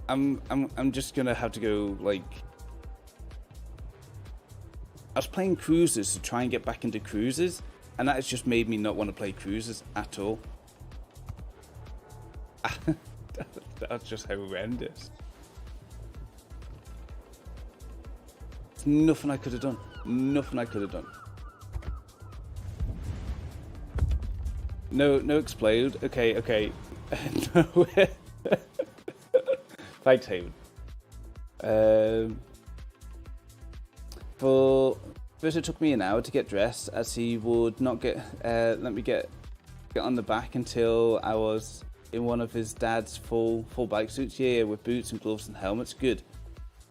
I'm just gonna have to go. Like, I was playing cruisers to try and get back into cruisers, and that has just made me not want to play cruisers at all. That's just horrendous. Nothing I could have done. Nothing I could have done. No explode. Okay. No. Thanks, Haven. For first, it took me an hour to get dressed, as he would not let me get on the back until I was in one of his dad's full bike suits. Yeah, with boots and gloves and helmets. Good.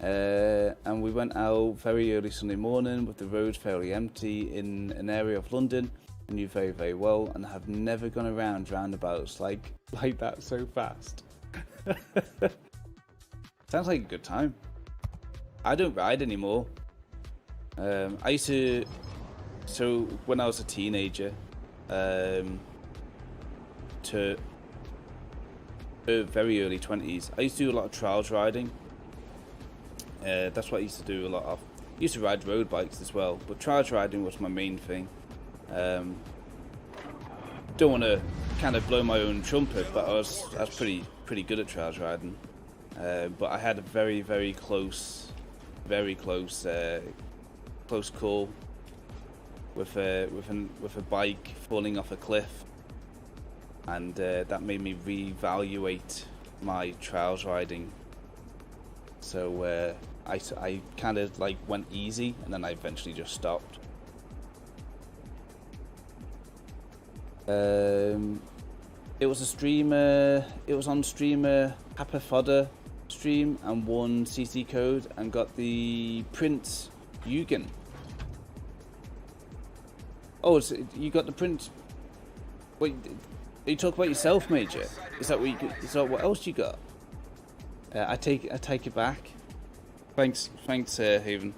And we went out very early Sunday morning with the roads fairly empty in an area of London I knew very, very well, and have never gone around roundabouts like that so fast. Sounds like a good time. I don't ride anymore. I used to, so when I was a teenager, to very early 20s, I used to do a lot of trials riding. That's what I used to do a lot of. I used to ride road bikes as well, but trials riding was my main thing. Don't want to kind of blow my own trumpet, but I was pretty good at trials riding. But I had a very, very close call with a bike falling off a cliff, and that made me reevaluate my trials riding. So I kind of like went easy, and then I eventually just stopped. It was a streamer. It was on streamer Papa Fodder stream, and won CC code and got the Prince Eugen. Oh, so you got the Prince. Wait, you talk about yourself, Major? Is that what you? Is that what else you got? I take it back. Thanks, Haven.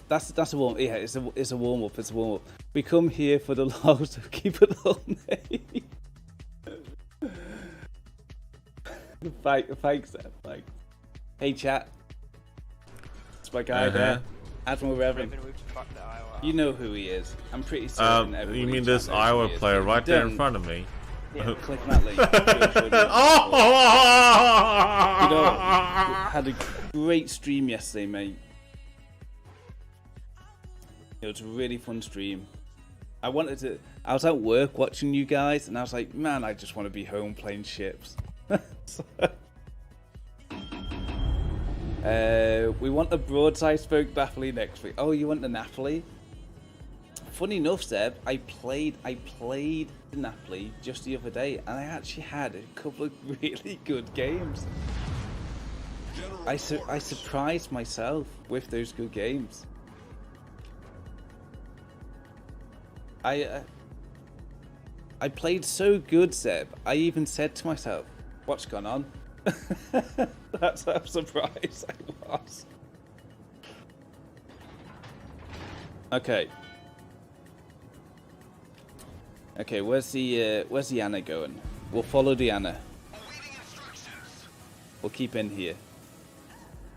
That's a warm. Yeah, it's a warm up. It's a warm up. We come here for the lows, so keep it all name. Thanks, Seb. Thanks. Hey chat. It's my guy there. Admiral Revan. You know who he is. I'm pretty certain everybody. You mean in this chat knows Iowa who he is. player If you right there in don't, front of me? Yeah, click on that link. You know, had a great stream yesterday, mate. It was a really fun stream. I was at work watching you guys, and I was like, man, I just want to be home playing ships. We want the broadside spoke Napoli next week. Oh, you want the Napoli? Funny enough, Seb, I played the Napoli just the other day, and I actually had a couple of really good games. I surprised myself with those good games. I played so good, Seb. I even said to myself, "What's gone on?" That's how surprised I was. Okay. Okay, where's the Anna going? We'll follow the Anna. We'll keep in here.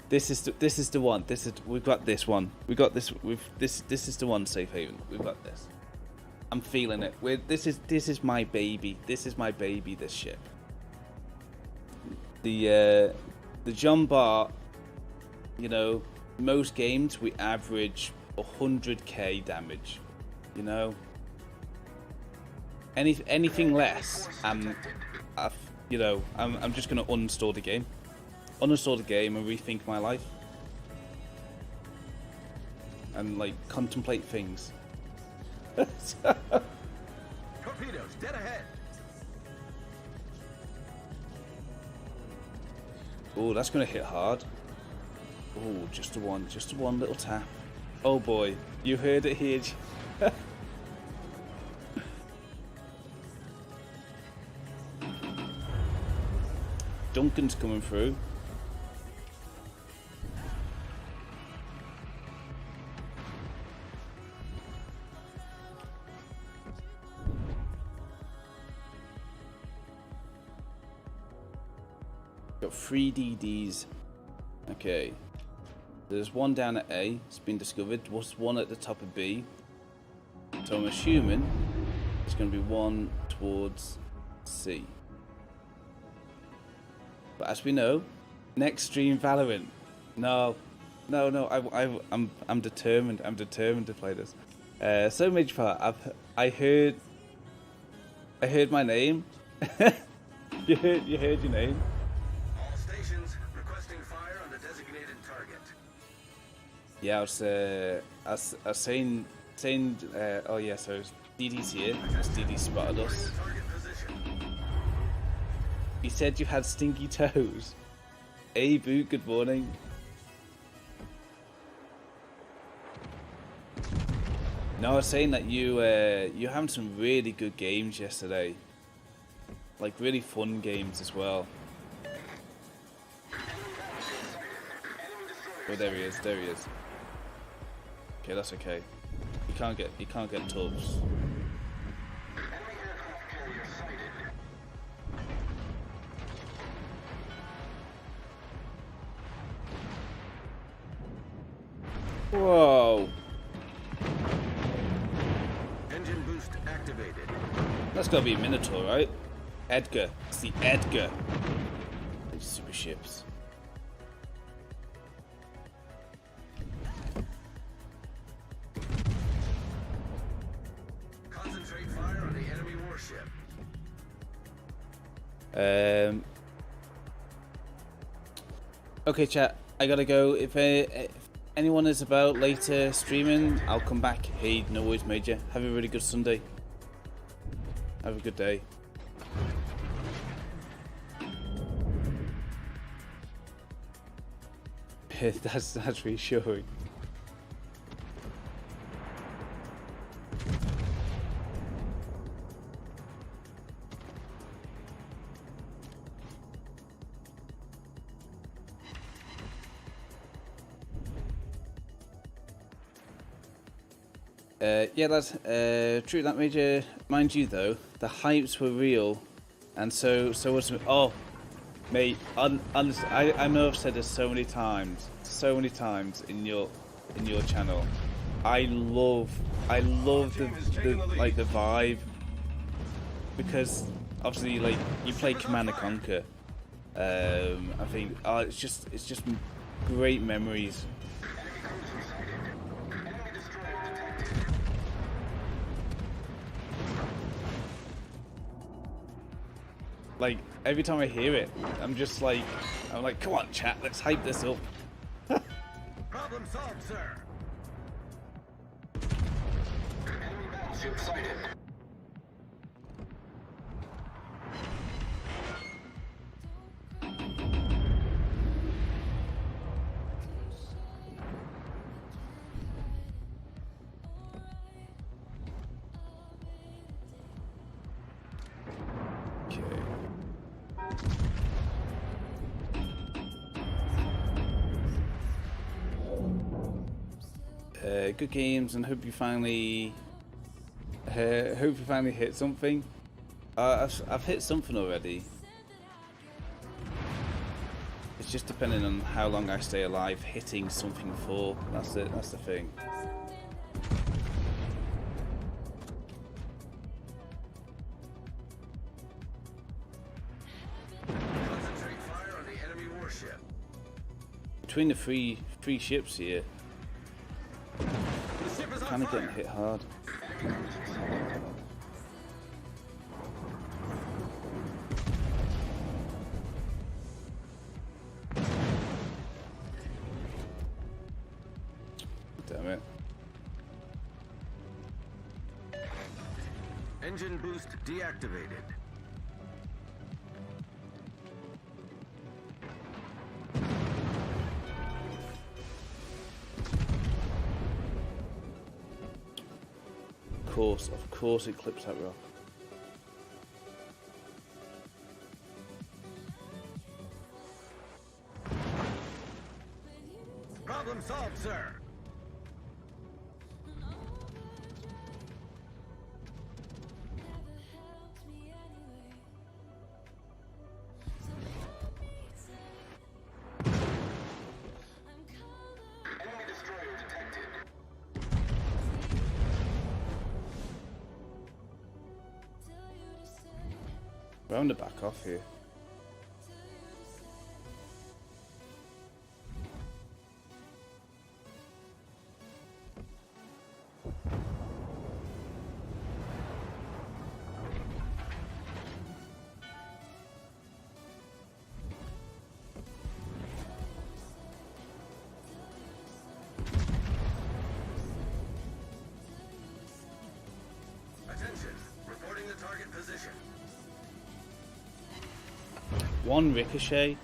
This is the one. We've got this one. We got this. This is the one. Safe haven. We've got this. I'm feeling it. This is my baby. This is my baby. This ship. The John Bart. You know, most games we average 100k damage. You know. Anything less, I'm just gonna uninstall the game, and rethink my life, and like contemplate things. Torpedoes, dead ahead. Oh, that's gonna hit hard. Oh, just a one little tap. Oh boy, you heard it here. Duncan's coming through. Got 3 DDs. Okay. There's one down at A. It's been discovered. What's one at the top of B? So I'm assuming it's going to be one towards C. But as we know, next stream Valorant. No, I'm determined. I'm determined to play this. So Major Part, I heard my name. you heard your name. All stations requesting fire on the designated target. Yeah, I was saying. Oh yeah, so DD's here. DD spotted us. He said you had stinky toes. Hey, Boot, good morning. No, I was saying that you're having some really good games yesterday. Like, really fun games as well. Oh, there he is, Okay, that's okay. You can't get tubs. Whoa. Engine boost activated. That's gotta be a Minotaur, right? Edgar. It's the Edgar. These super ships. Concentrate fire on the enemy warship. Okay, chat. I gotta go. If anyone is about later streaming, I'll come back. Hey, no worries, Major. Have a really good Sunday. Have a good day. That's reassuring. Yeah, that's true. That Major. Mind you, though, the hypes were real, and so was. Oh, mate. Honestly, I know I've said this so many times in your channel. I love the like the vibe, because obviously like you play Command and Conquer. I think it's just great memories. Like every time I hear it, I'm like, come on, chat, let's hype this up. Problem solved, sir. Enemy battleship sighted. Good games, and hope you finally hit something. I've hit something already. It's just depending on how long I stay alive hitting something for. That's it. That's the thing. Concentrate fire on the enemy warship. Between the three ships here, The ship is on kind of fire. getting hit hard. Damn it. Engine boost deactivated. Of course it clips that rock. Problem solved, sir. Enemy destroyer detected. Round the back off here. Attention, reporting the target position. One ricochet.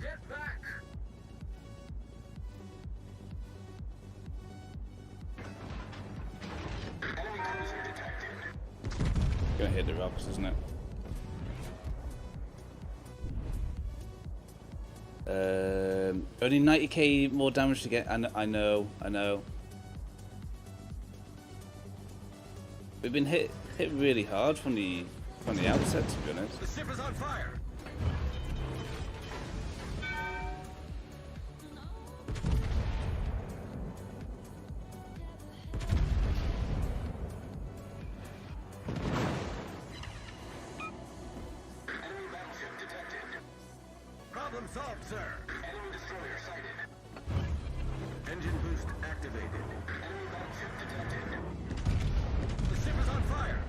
Get back! Enemy cruiser detected. Gonna hit the rocks, isn't it? Only 90k more damage to get. I know. We've been hit really hard from the outset, to be honest. The ship is on fire. Enemy battleship detected. Problem solved, sir. Enemy destroyer sighted. Engine boost activated. Enemy battleship detected. The ship is on fire.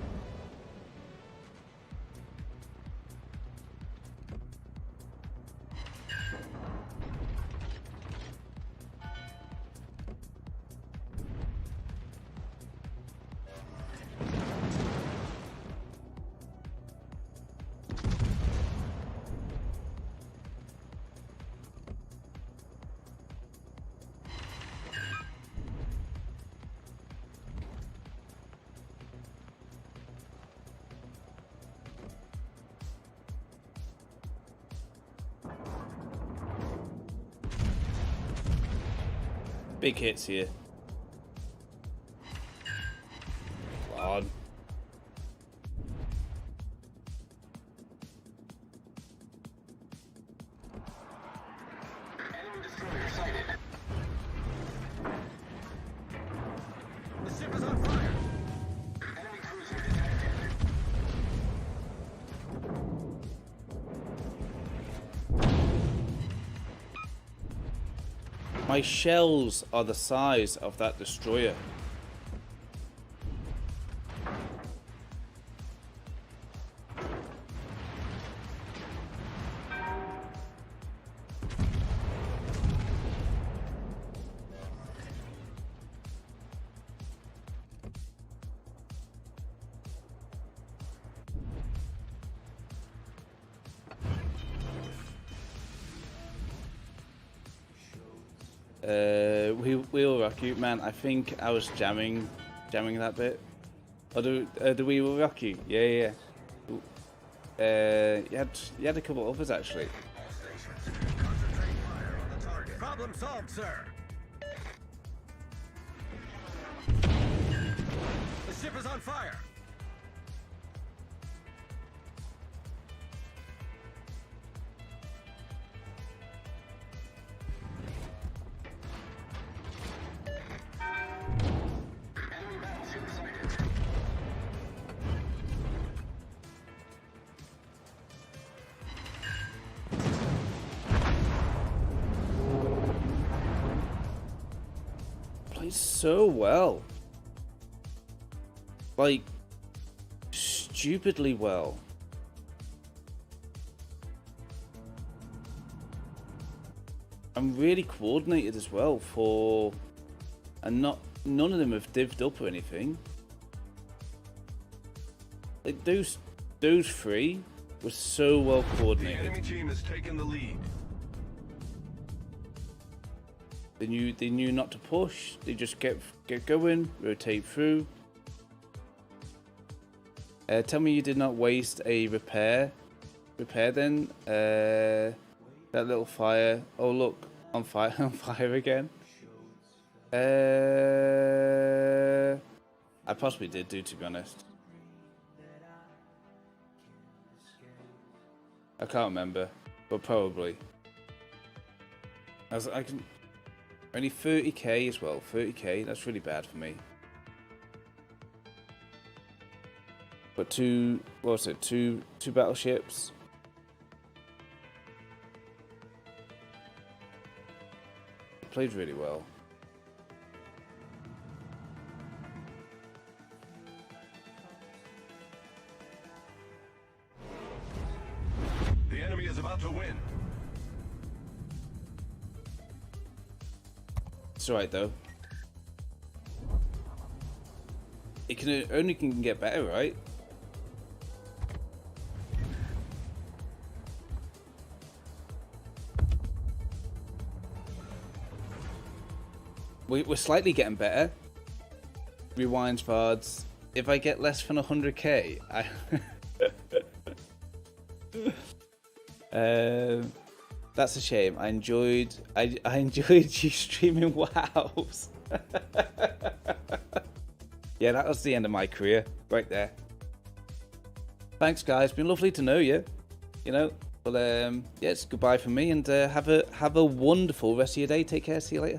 Big hits here. Come on. Enemy destroyer sighted. The ship is on fire. Enemy cruiser detected. My shells are the size of that destroyer. We will rock you, man. I think I was jamming that bit. Or do we will rock you? Yeah. You had a couple others actually. All stations, concentrate fire on the target. Problem solved, sir. The ship is on fire. Enemy battleship sighted. Plays so well. Like stupidly well. I'm really coordinated as well for, and none of them have divvied up or anything. Like those three were so well The coordinated. enemy team has taken the lead. They knew not to push. They just get going, rotate through. Tell me you did not waste a repair then. That little fire. Oh look, on fire, on fire again. I possibly did do, to be honest. I can't remember, but probably. I can only 30k as well. 30k. That's really bad for me. But two battleships. Played really well. The enemy is about to win. It's alright though. It can only get better, right? We're slightly getting better. Rewinds VODs. If I get less than 100k, that's a shame. I enjoyed you streaming WoWs. Yeah, that was the end of my career right there. Thanks, guys. Been lovely to know you. You know, but yeah, it's goodbye from me, and have a wonderful rest of your day. Take care. See you later.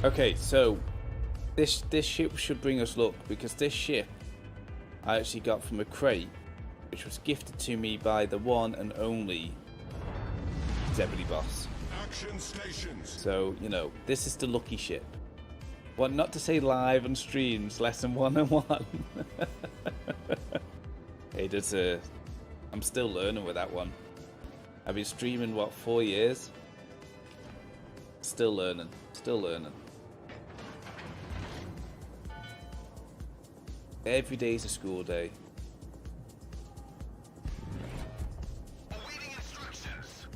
Okay, so this ship should bring us luck, because this ship I actually got from a crate, which was gifted to me by the one and only Zebedee Boss. Action stations. So, you know, this is the lucky ship. What not to say live on streams, lesson 101. Hey, I'm still learning with that one. I've been streaming, what, 4 years? Still learning. Every day is a school day. Awaiting instructions.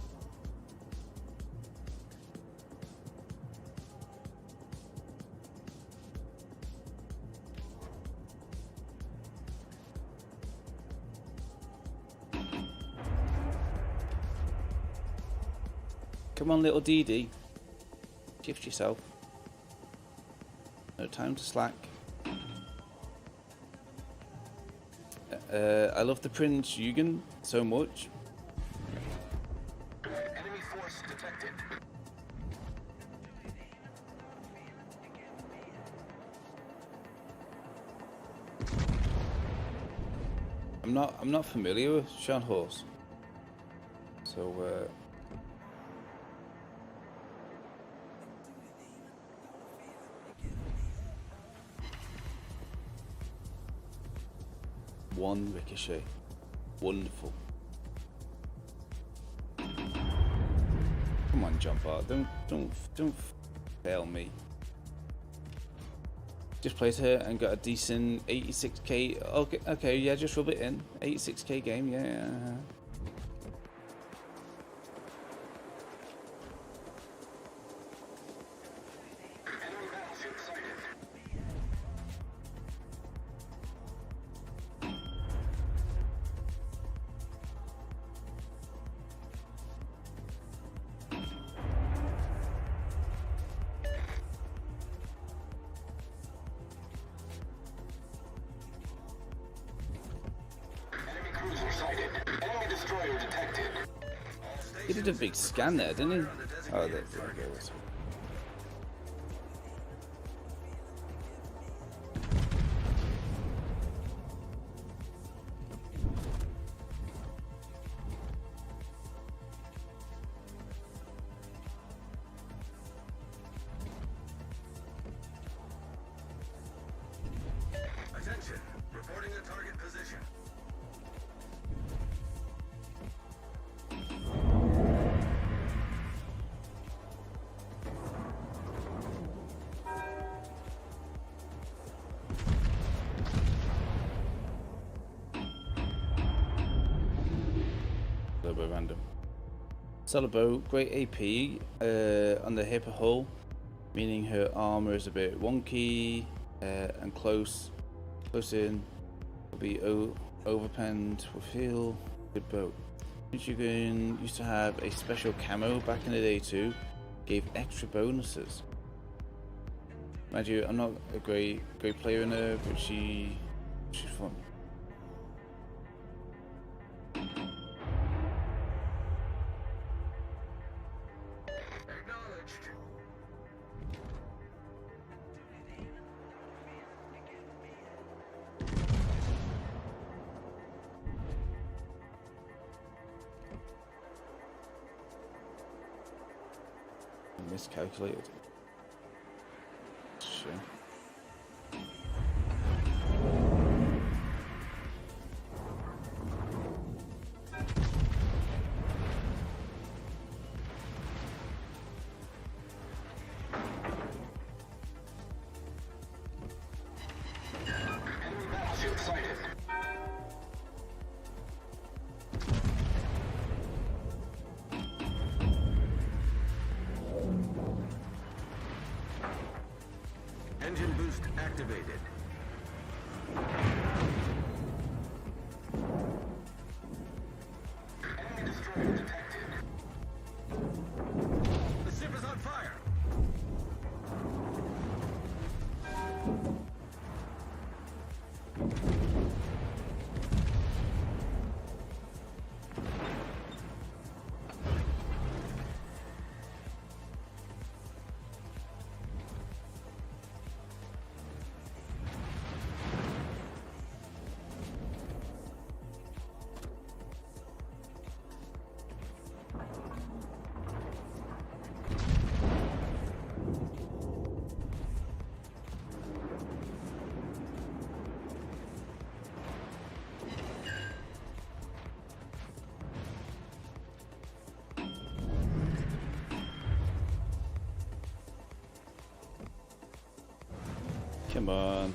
Come on, little DD. Shift yourself. No time to slack. I love the Prince Eugen so much. Enemy force detected. I'm not familiar with Sean Horse. So one ricochet. Wonderful. Come on, John Bart, don't fail me. Just played her and got a decent 86k. Okay, yeah, just rub it in. 86k game, yeah. He did a big scan there, didn't he? Oh, there it goes. Attention, reporting a target position. Random. Celebo, great AP on the hip hole, meaning her armor is a bit wonky and close in will be overpenned will feel good boat. Michigan used to have a special camo back in the day too, gave extra bonuses. Mind you, I'm not a great player in her, but she's fun. Miscalculated. Sure. Enemy battleship sighted. Engine boost activated. Enemy destroyer detected. The ship is on fire. Come on.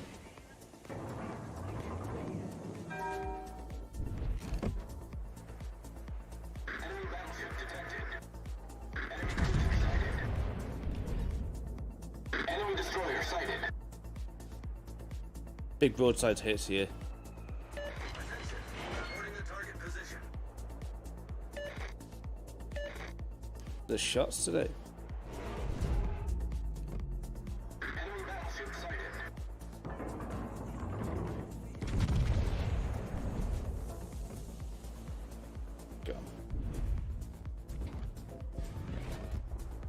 Enemy battleship detected. Enemy cruiser sighted. Enemy destroyer sighted. Big broadside hits here. Attention, reporting a target position. the shots today. Enemy battleship sighted. Go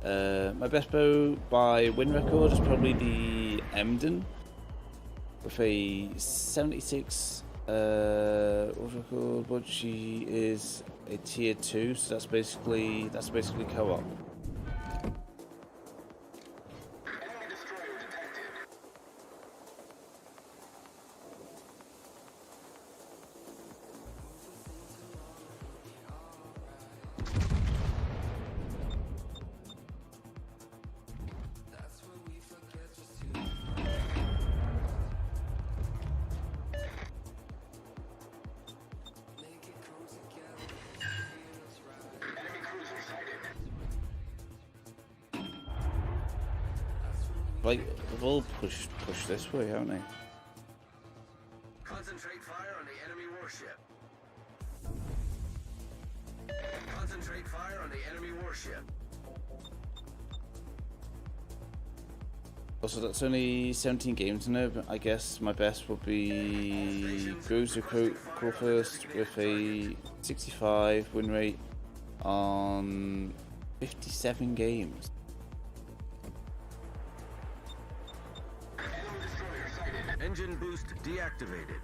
on. My best bow by win record is probably the Emden with a 76 what's it called? But she is a tier 2, so that's basically co-op. Enemy destroyer detected. Enemy cruiser sighted. Like they've all pushed this way, haven't they? Concentrate fire on the enemy warship. Concentrate fire on the enemy warship. Also, that's only 17 games in there, but I guess my best would be Cruiser Crew first with a 65 win rate on 57 games. Enemy destroyer sighted. Engine boost deactivated.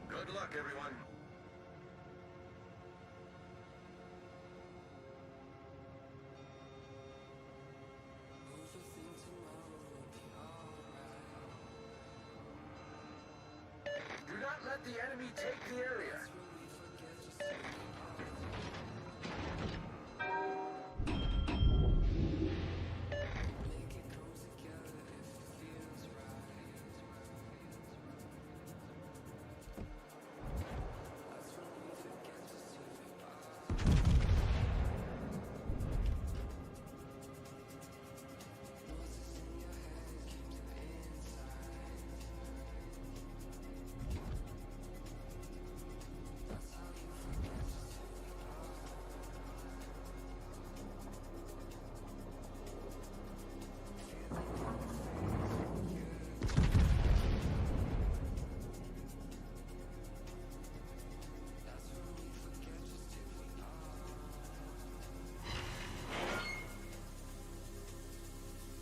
Good luck, everyone. Do not let the enemy take the area.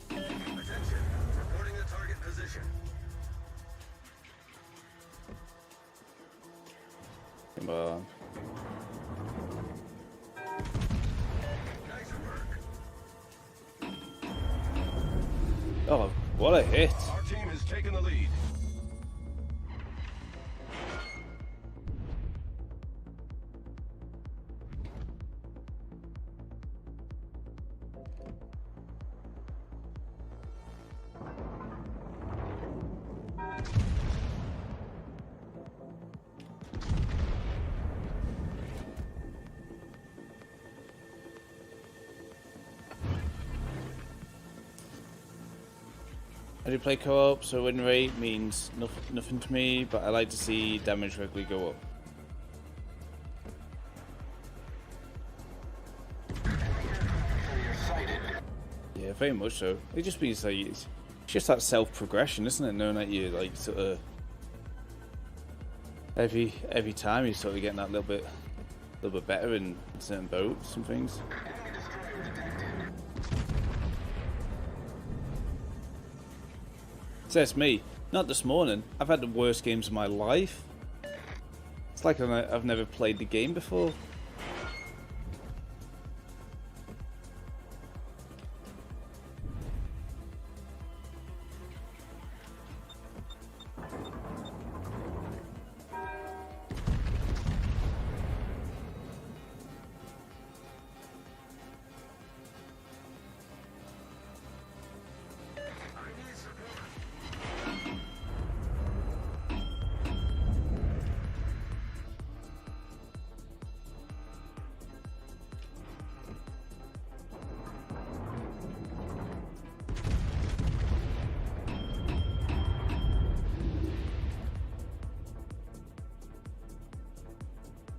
Attention, reporting the target position. Come on. Nice work. Oh, what a hit! Our team has taken the lead. I do play co-op, so win rate means nothing to me, but I like to see damage regularly go up. Yeah, very much so. It just means like it's just that self-progression, isn't it? Knowing that you like sort of every time you're sort of getting that little bit better in certain boats and things. Says me. Not this morning. I've had the worst games of my life. It's like I've never played the game before.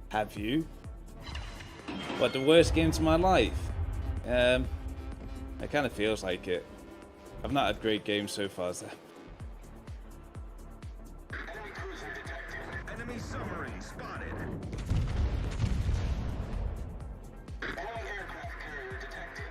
Have you? What, the worst games of my life? It kind of feels like it. I've not had great games so far, so. Enemy cruiser detected. Enemy submarine spotted. Enemy aircraft carrier detected.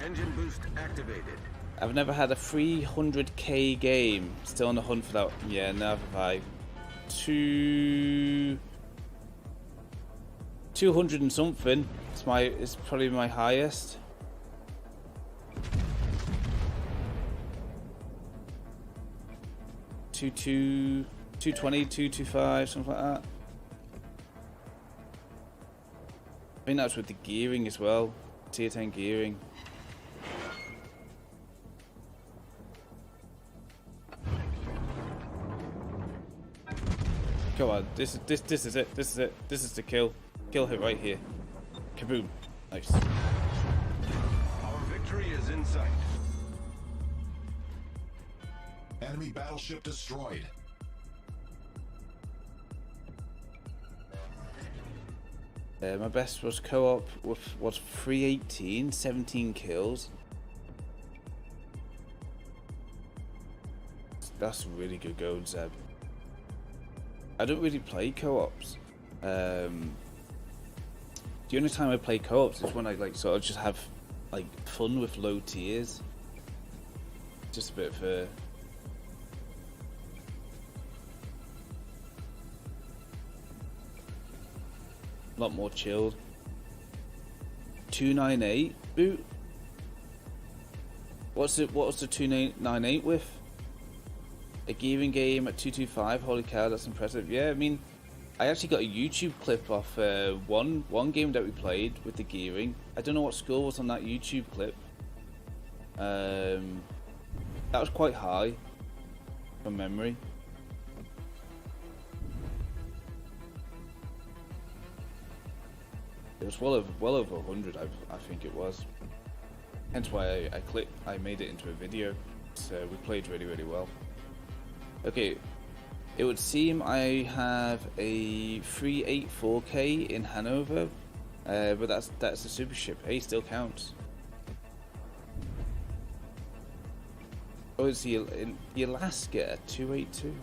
Engine boost activated. I've never had a 300k game. Still on the hunt for that. Yeah, never have I. 200 and something. It's probably my highest. Two 220, 225, something like that. I think that's with the gearing as well. Tier 10 gearing. Come on, this is it. This is it. This is the kill. Kill hit right here. Kaboom. Nice. Our victory is in sight. Enemy battleship destroyed. My best was co-op with was 318, 17 kills. That's really good going, Zeb. I don't really play co-ops. The only time I play co-ops is when I like sort of just have like fun with low tiers. Just a bit of a lot more chilled. 298 boot. What's it? What was the 298 with? A gearing game at 225. Holy cow, that's impressive. Yeah, I mean, I actually got a YouTube clip off one game that we played with the gearing. I don't know what score was on that YouTube clip. That was quite high from memory. It was well over 100, I think it was. Hence why I made it into a video. So we played really well. Okay, it would seem I have a 384k in Hanover, but that's a super ship. A still counts. Oh, it's the Alaska at 282.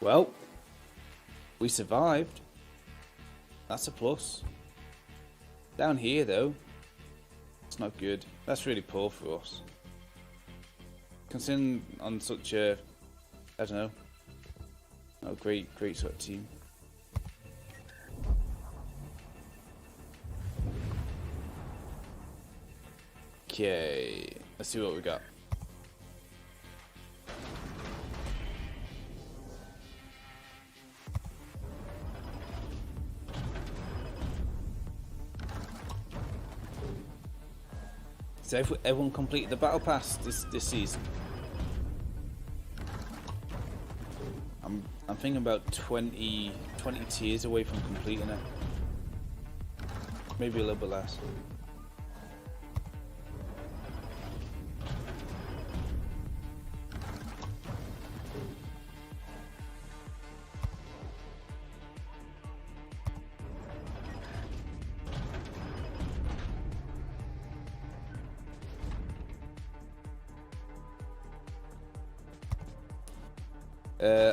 Well, we survived. That's a plus. Down here, though, it's not good. That's really poor for us. Considering on such a, I don't know, not a great sort of team. Okay, let's see what we got. So everyone completed the battle pass this season. I'm thinking about 20 tiers away from completing it. Maybe a little bit less.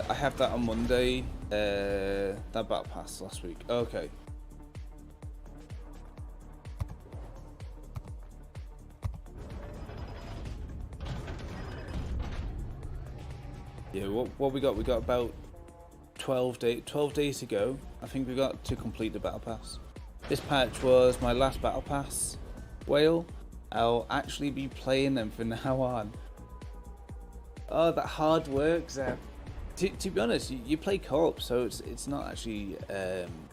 I have that on Monday. That battle pass last week. Okay. Yeah, what we got? We got about 12 days to go. I think we got to complete the battle pass. This patch was my last battle pass. Whale. I'll actually be playing them from now on. Oh, that hard work, Zeb. To be honest, you play co-op, so it's not actually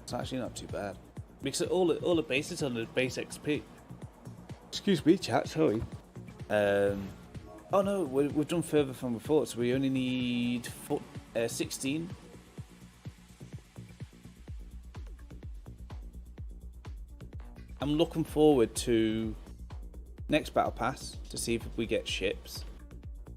It's actually not too bad. Because all the bases on the base XP. Excuse me, chat, sorry. Oh no, we've done further from before, so we only need 16. I'm looking forward to next battle pass to see if we get ships,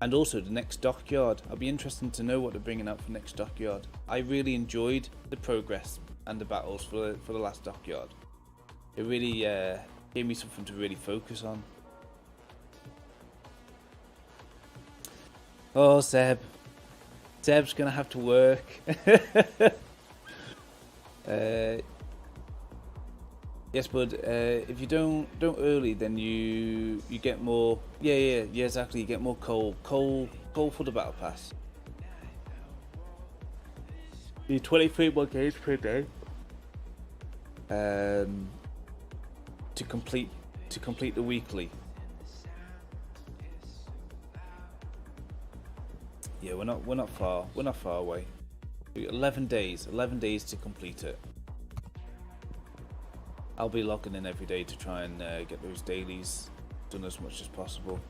and also the next dockyard. I'll be interested to know what they're bringing out for next dockyard. I really enjoyed the progress and the battles for the last dockyard. It really gave me something to really focus on. Oh, Seb's gonna have to work. Yes, bud. If you don't early, then you get more. Yeah, exactly. You get more coal for the battle pass. You 23 more games per day. To complete the weekly. Yeah, we're not far away. 11 days to complete it. I'll be logging in every day to try and get those dailies done as much as possible.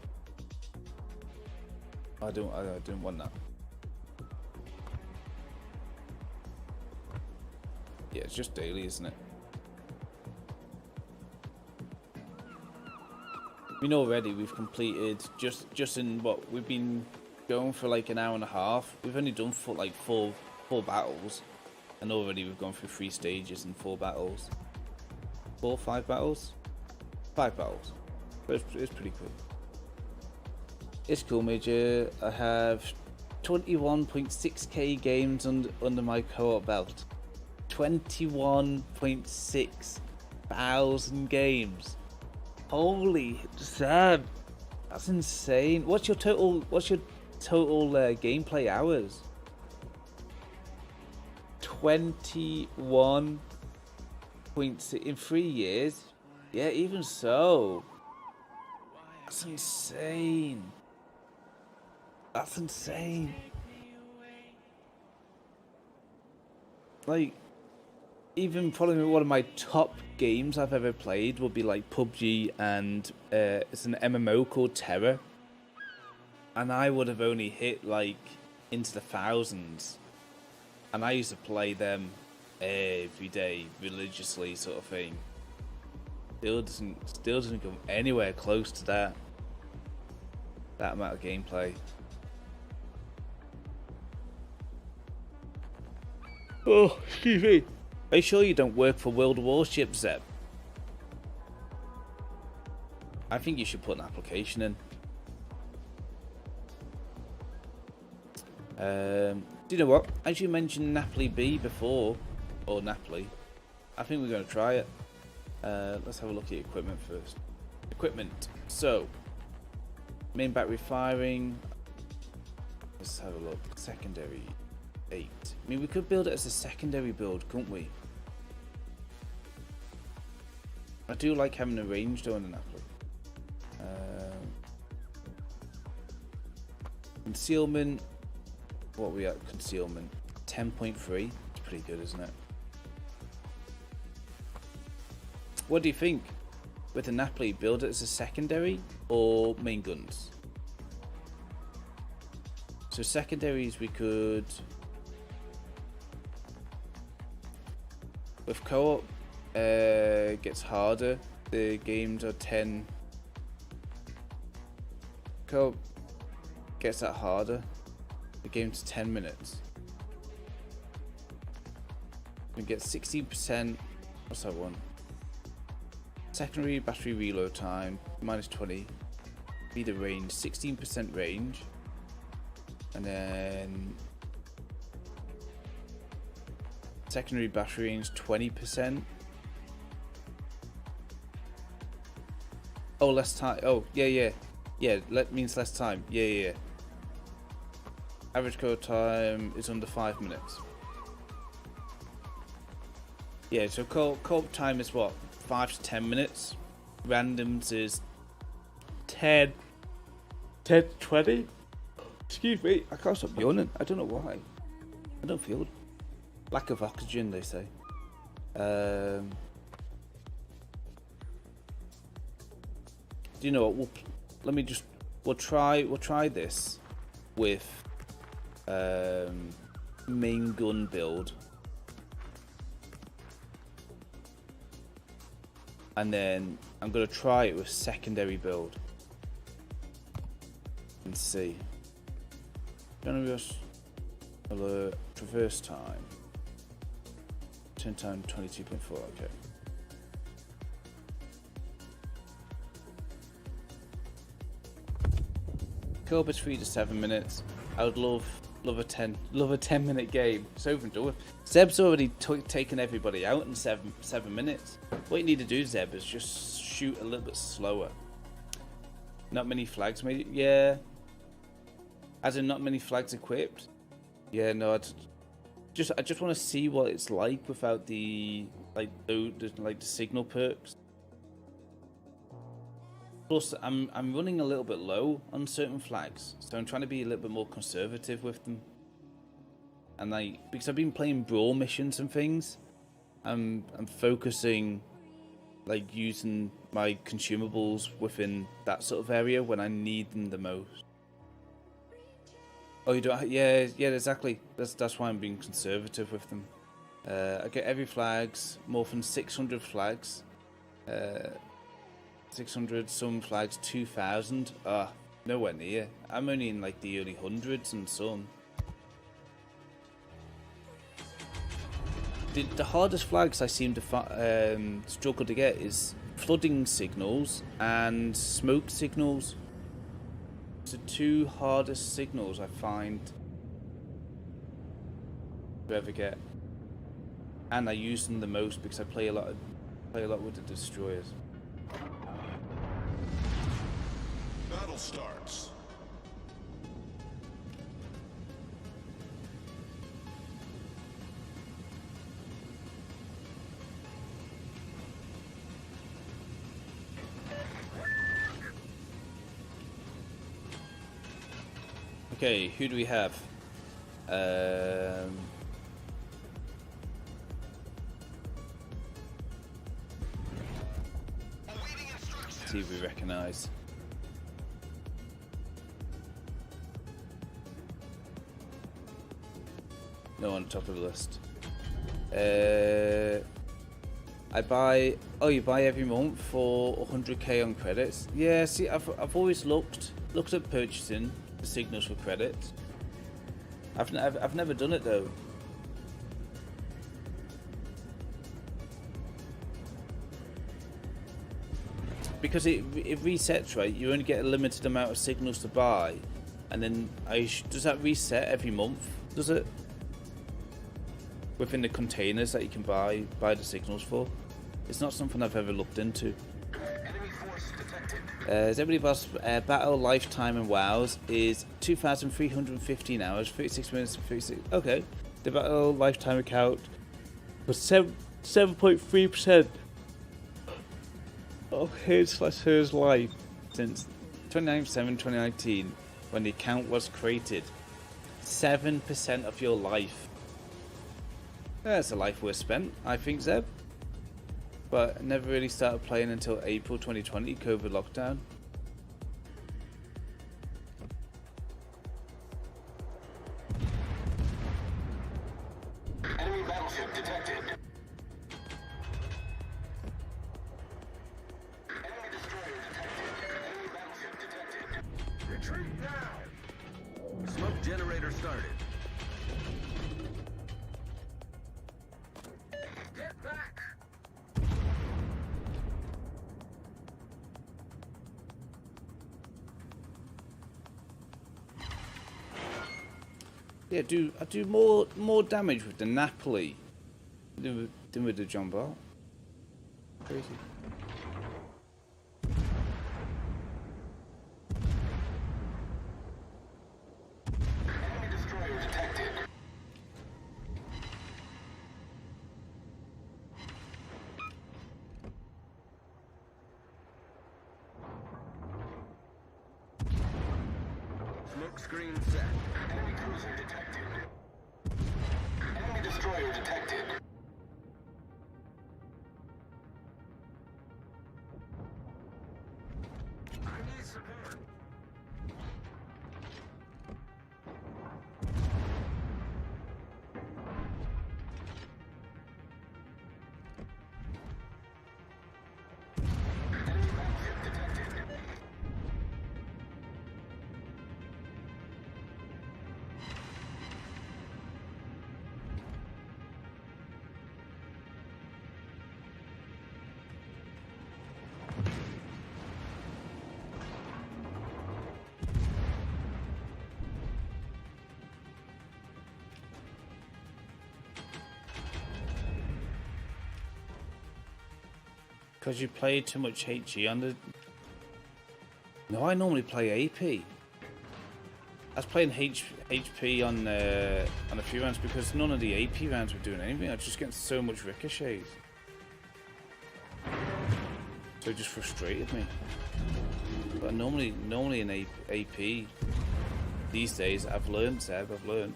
I don't want that. Yeah, it's just daily, isn't it? I mean, already we've completed just in what we've been going for like an hour and a half. We've only done four battles, and already we've gone through 3 stages and 4 battles. 5 battles? 5 battles. But it's pretty cool. It's cool, Major. I have 21.6k games under my co-op belt. 21.6 thousand games. Holy Sam, that's insane. What's your total gameplay hours? 21. In 3 years. Yeah, even so. That's insane. That's insane. Like, even probably one of my top games I've ever played would be like PUBG, and it's an MMO called Terror. And I would have only hit like into the thousands. And I used to play them every day religiously, sort of thing. Still doesn't come anywhere close to that amount of gameplay. Oh, excuse me. Are you sure you don't work for World Warship, Zeb? I think you should put an application in. Do you know what? As you mentioned Napoli B before, or Napoli, I think we're going to try it. Let's have a look at equipment first. Equipment. So, main battery firing. Let's have a look. Secondary 8. I mean, we could build it as a secondary build, couldn't we? I do like having a range though on an Napoli. Concealment. What are we at? Concealment 10.3. It's pretty good, isn't it? What do you think? With a Napoli, build it as a secondary or main guns? So secondaries we could, with co-op gets harder. The games are 10. Co-op gets that harder. The game's 10 minutes. We get 16%. What's that one? Secondary battery reload time minus 20. Be the range 16% range, and then secondary battery range 20%. Oh, less time. Oh, yeah. That means less time. Yeah. Average code time is under 5 minutes. Yeah, so co-op time is what? 5 to 10 minutes. Randoms is 10 to 20. Excuse me, I can't stop yawning. I don't know why. I don't feel it. Lack of oxygen, they say. Do you know what? We'll try this with main gun build, and then I'm gonna try it with secondary build and see. Generous alert, traverse time, turn time 22.4. Okay. Co-op is 3 to 7 minutes. I would love a 10-minute game. It's over and done with. Zeb's already taken everybody out in 7 minutes. What you need to do, Zeb, is just shoot a little bit slower. Not many flags, maybe. Yeah. As in, not many flags equipped. Yeah, no. I just want to see what it's like without the the signal perks. Plus, I'm running a little bit low on certain flags, so I'm trying to be a little bit more conservative with them. And because I've been playing brawl missions and things, I'm focusing, using my consumables within that sort of area when I need them the most. Oh, you don't? Yeah, exactly. That's why I'm being conservative with them. I get every flags, more than 600 flags. 600, some flags 2,000. Nowhere near. I'm only in the early hundreds and some. The hardest flags I seem to struggle to get is flooding signals and smoke signals. It's the two hardest signals I find to ever get, and I use them the most because I play a lot with the destroyers. Battle starts. Okay, who do we have? See if we recognize. No, on top of the list. I buy. Oh, you buy every month for 100k on credits. Yeah, see, I've always looked at purchasing the signals for credits. I've never done it though. Because it resets, right? You only get a limited amount of signals to buy, and then does that reset every month? Does it? Within the containers that you can buy the signals for. It's not something I've ever looked into. Enemy force detected. Everybody boss battle lifetime and WoWs is 2,315 hours, 36 minutes, 36. Okay, the battle lifetime account was 7.3% of his/hers life since 29/7/2019 when the account was created. 7% of your life. That's a life worth spent, I think, Zeb. But never really started playing until April 2020, COVID lockdown. Enemy battleship detected. Enemy destroyer detected. Enemy battleship detected. Retreat now! Smoke generator started. Get back! Yeah, I do more damage with the Napoli than with the John Bart. Crazy. Enemy destroyer detected. Smoke screen set. Enemy cruiser detected. Enemy destroyer detected. Because you play too much HE on the... No, I normally play AP. I was playing HP on a few rounds because none of the AP rounds were doing anything. I was just getting so much ricochets. So it just frustrated me. But normally in AP these days, I've learned, Seb, I've learned.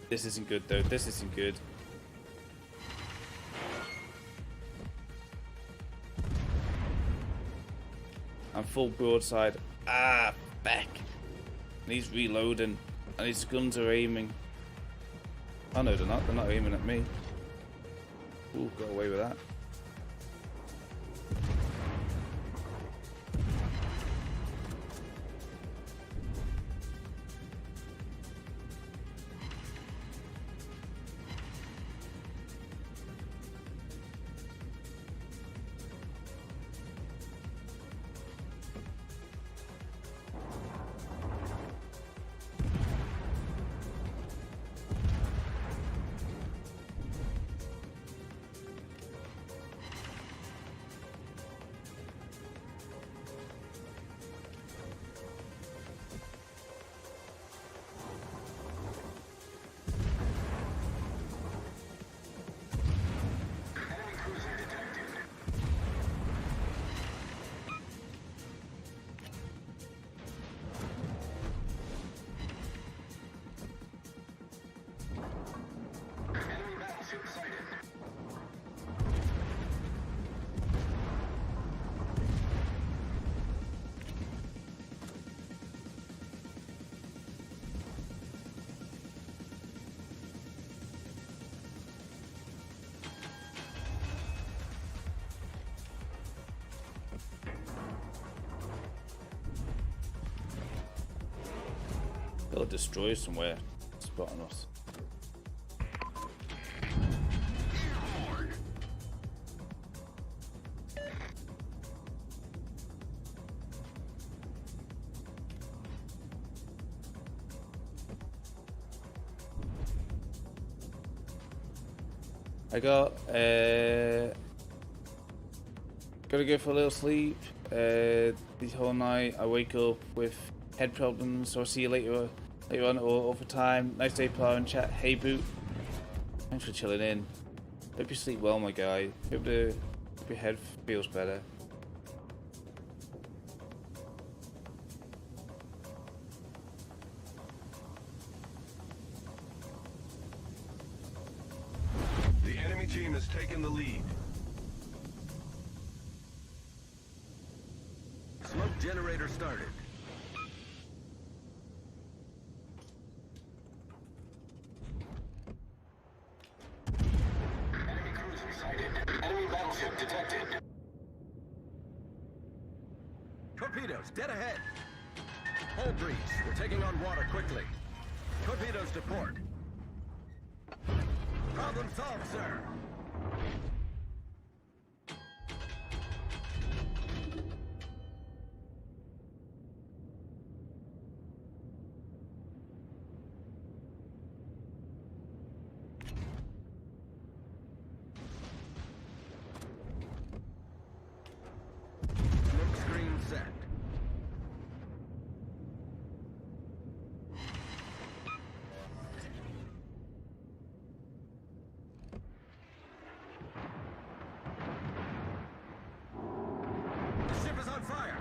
This isn't good though, this isn't good. I'm full broadside. Ah, back. And he's reloading. And his guns are aiming. Oh no, they're not. They're not aiming at me. Ooh, got away with that. Got a destroyer somewhere spotting us. I got gotta go for a little sleep. The whole night I wake up with head problems, so I'll see you later on or over time. Nice day, Plow and chat. Hey Boot, thanks for chilling in. Hope you sleep well, my guy. Hope your head feels better. The enemy team has taken the lead. Smoke generator started. Enemy cruiser sighted. Enemy battleship detected. Torpedoes, dead ahead. Hull breach. We're taking on water quickly. Torpedoes to port. Problem solved, sir. Smoke screen set. The ship is on fire.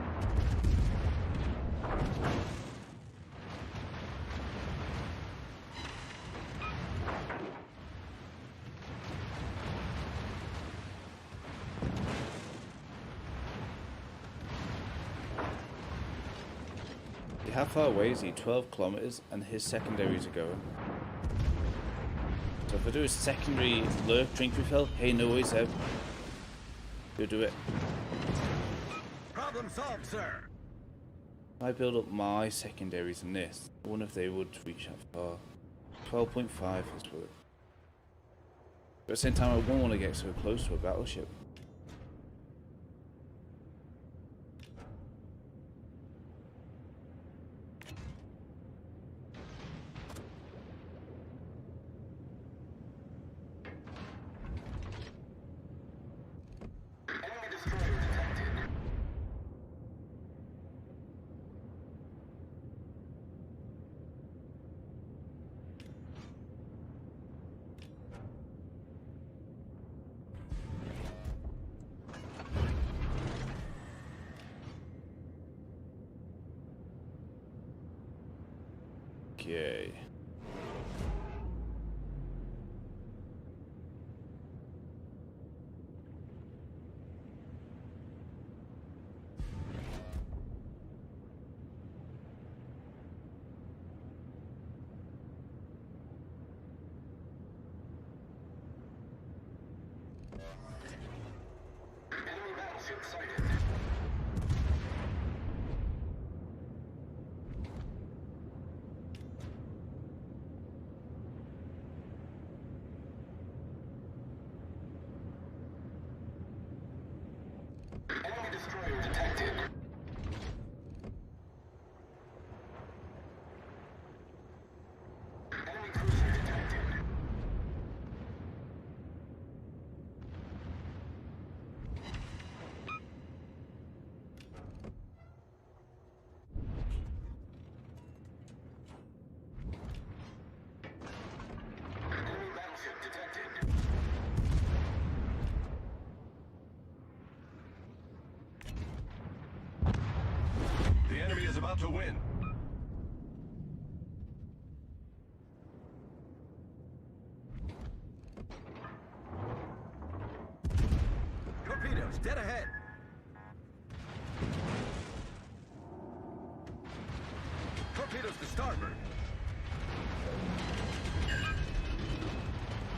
How far away is he? 12 kilometers, and his secondaries are going. So if I do a secondary lurk, drink refill, hey, no worries, Seb. Go do it. Problem solved, sir. If I build up my secondaries in this, I wonder if they would reach that far. 12.5 is what. But at the same time, I won't want to get so close to a battleship. Okay. Enemy battleship sighted. Enemy destroyer detected. Enemy cruiser detected. Enemy battleship detected. The enemy is about to win. Torpedoes, dead ahead. Torpedoes to starboard.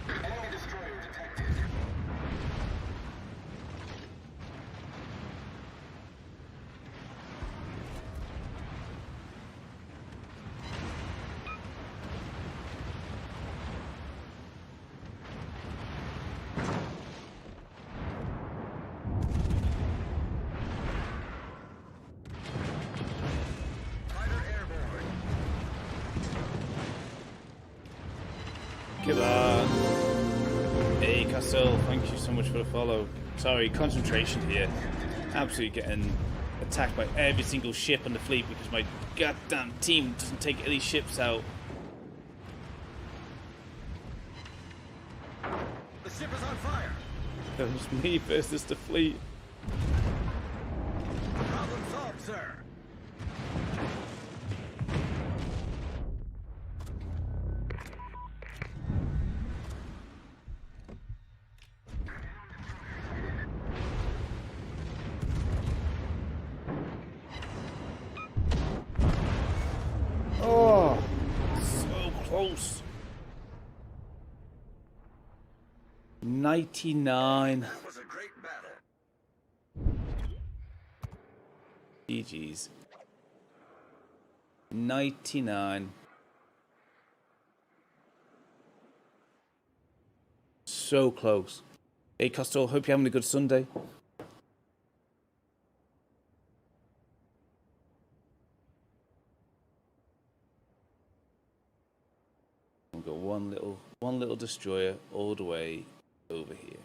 Enemy destroyer detected. Fighter airborne. Come on. Hey, Castle, thank you so much for the follow. Sorry, concentration here. Absolutely getting attacked by every single ship on the fleet because my goddamn team doesn't take any ships out. The ship is on fire. It was me versus the fleet. Problem solved, sir. Oh, so close. 99. That was a great battle. GG's. 99. So close. Hey, Costello, hope you're having a good Sunday. We've got one little destroyer all the way over here.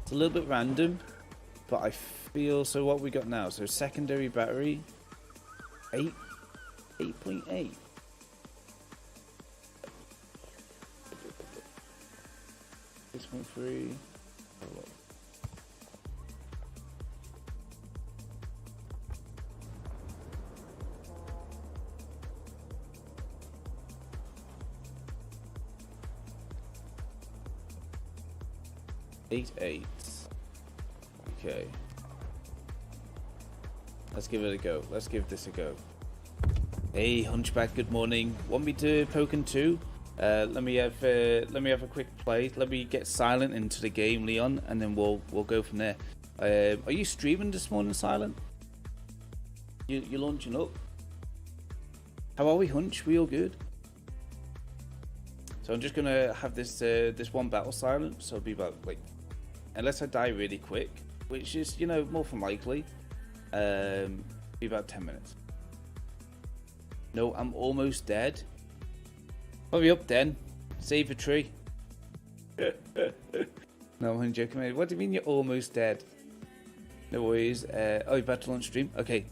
It's a little bit random, but I feel, so what we got now, so secondary battery, 8.8. 6.3. Eight. Okay. Let's give it a go. Let's give this a go. Hey, Hunchback. Good morning. Want me to Pokken 2? Let me have a quick play. Let me get Silent into the game, Leon, and then we'll go from there. Are you streaming this morning, Silent? You're launching up. How are we, Hunch? We all good? So I'm just gonna have this one battle silent. So it'll be about, like, unless I die really quick, which is, you know, more than likely, be about 10 minutes. No, I'm almost dead. Hurry up then. Save a tree. No, I'm joking, mate. What do you mean you're almost dead? No worries. Oh, you're about to launch stream? Okay.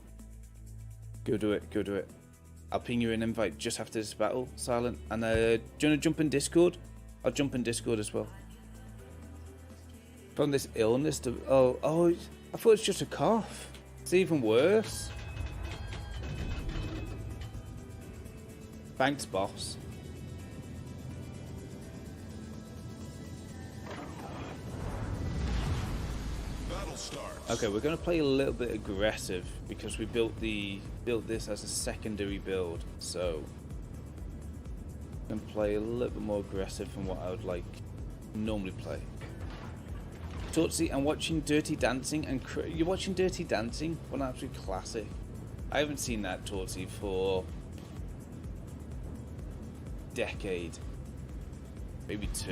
Go do it. I'll ping you an invite just after this battle, Silent. And do you want to jump in Discord? I'll jump in Discord as well. From this illness to... Oh, I thought it's just a cough. It's even worse. Thanks, boss. Okay, we're going to play a little bit aggressive because we built this as a secondary build, so I'm going to play a little bit more aggressive than what I would like normally play. Tortsy, I'm watching Dirty Dancing, and you're watching Dirty Dancing? What an absolute classic. I haven't seen that, Tortsy, for a decade, maybe 2.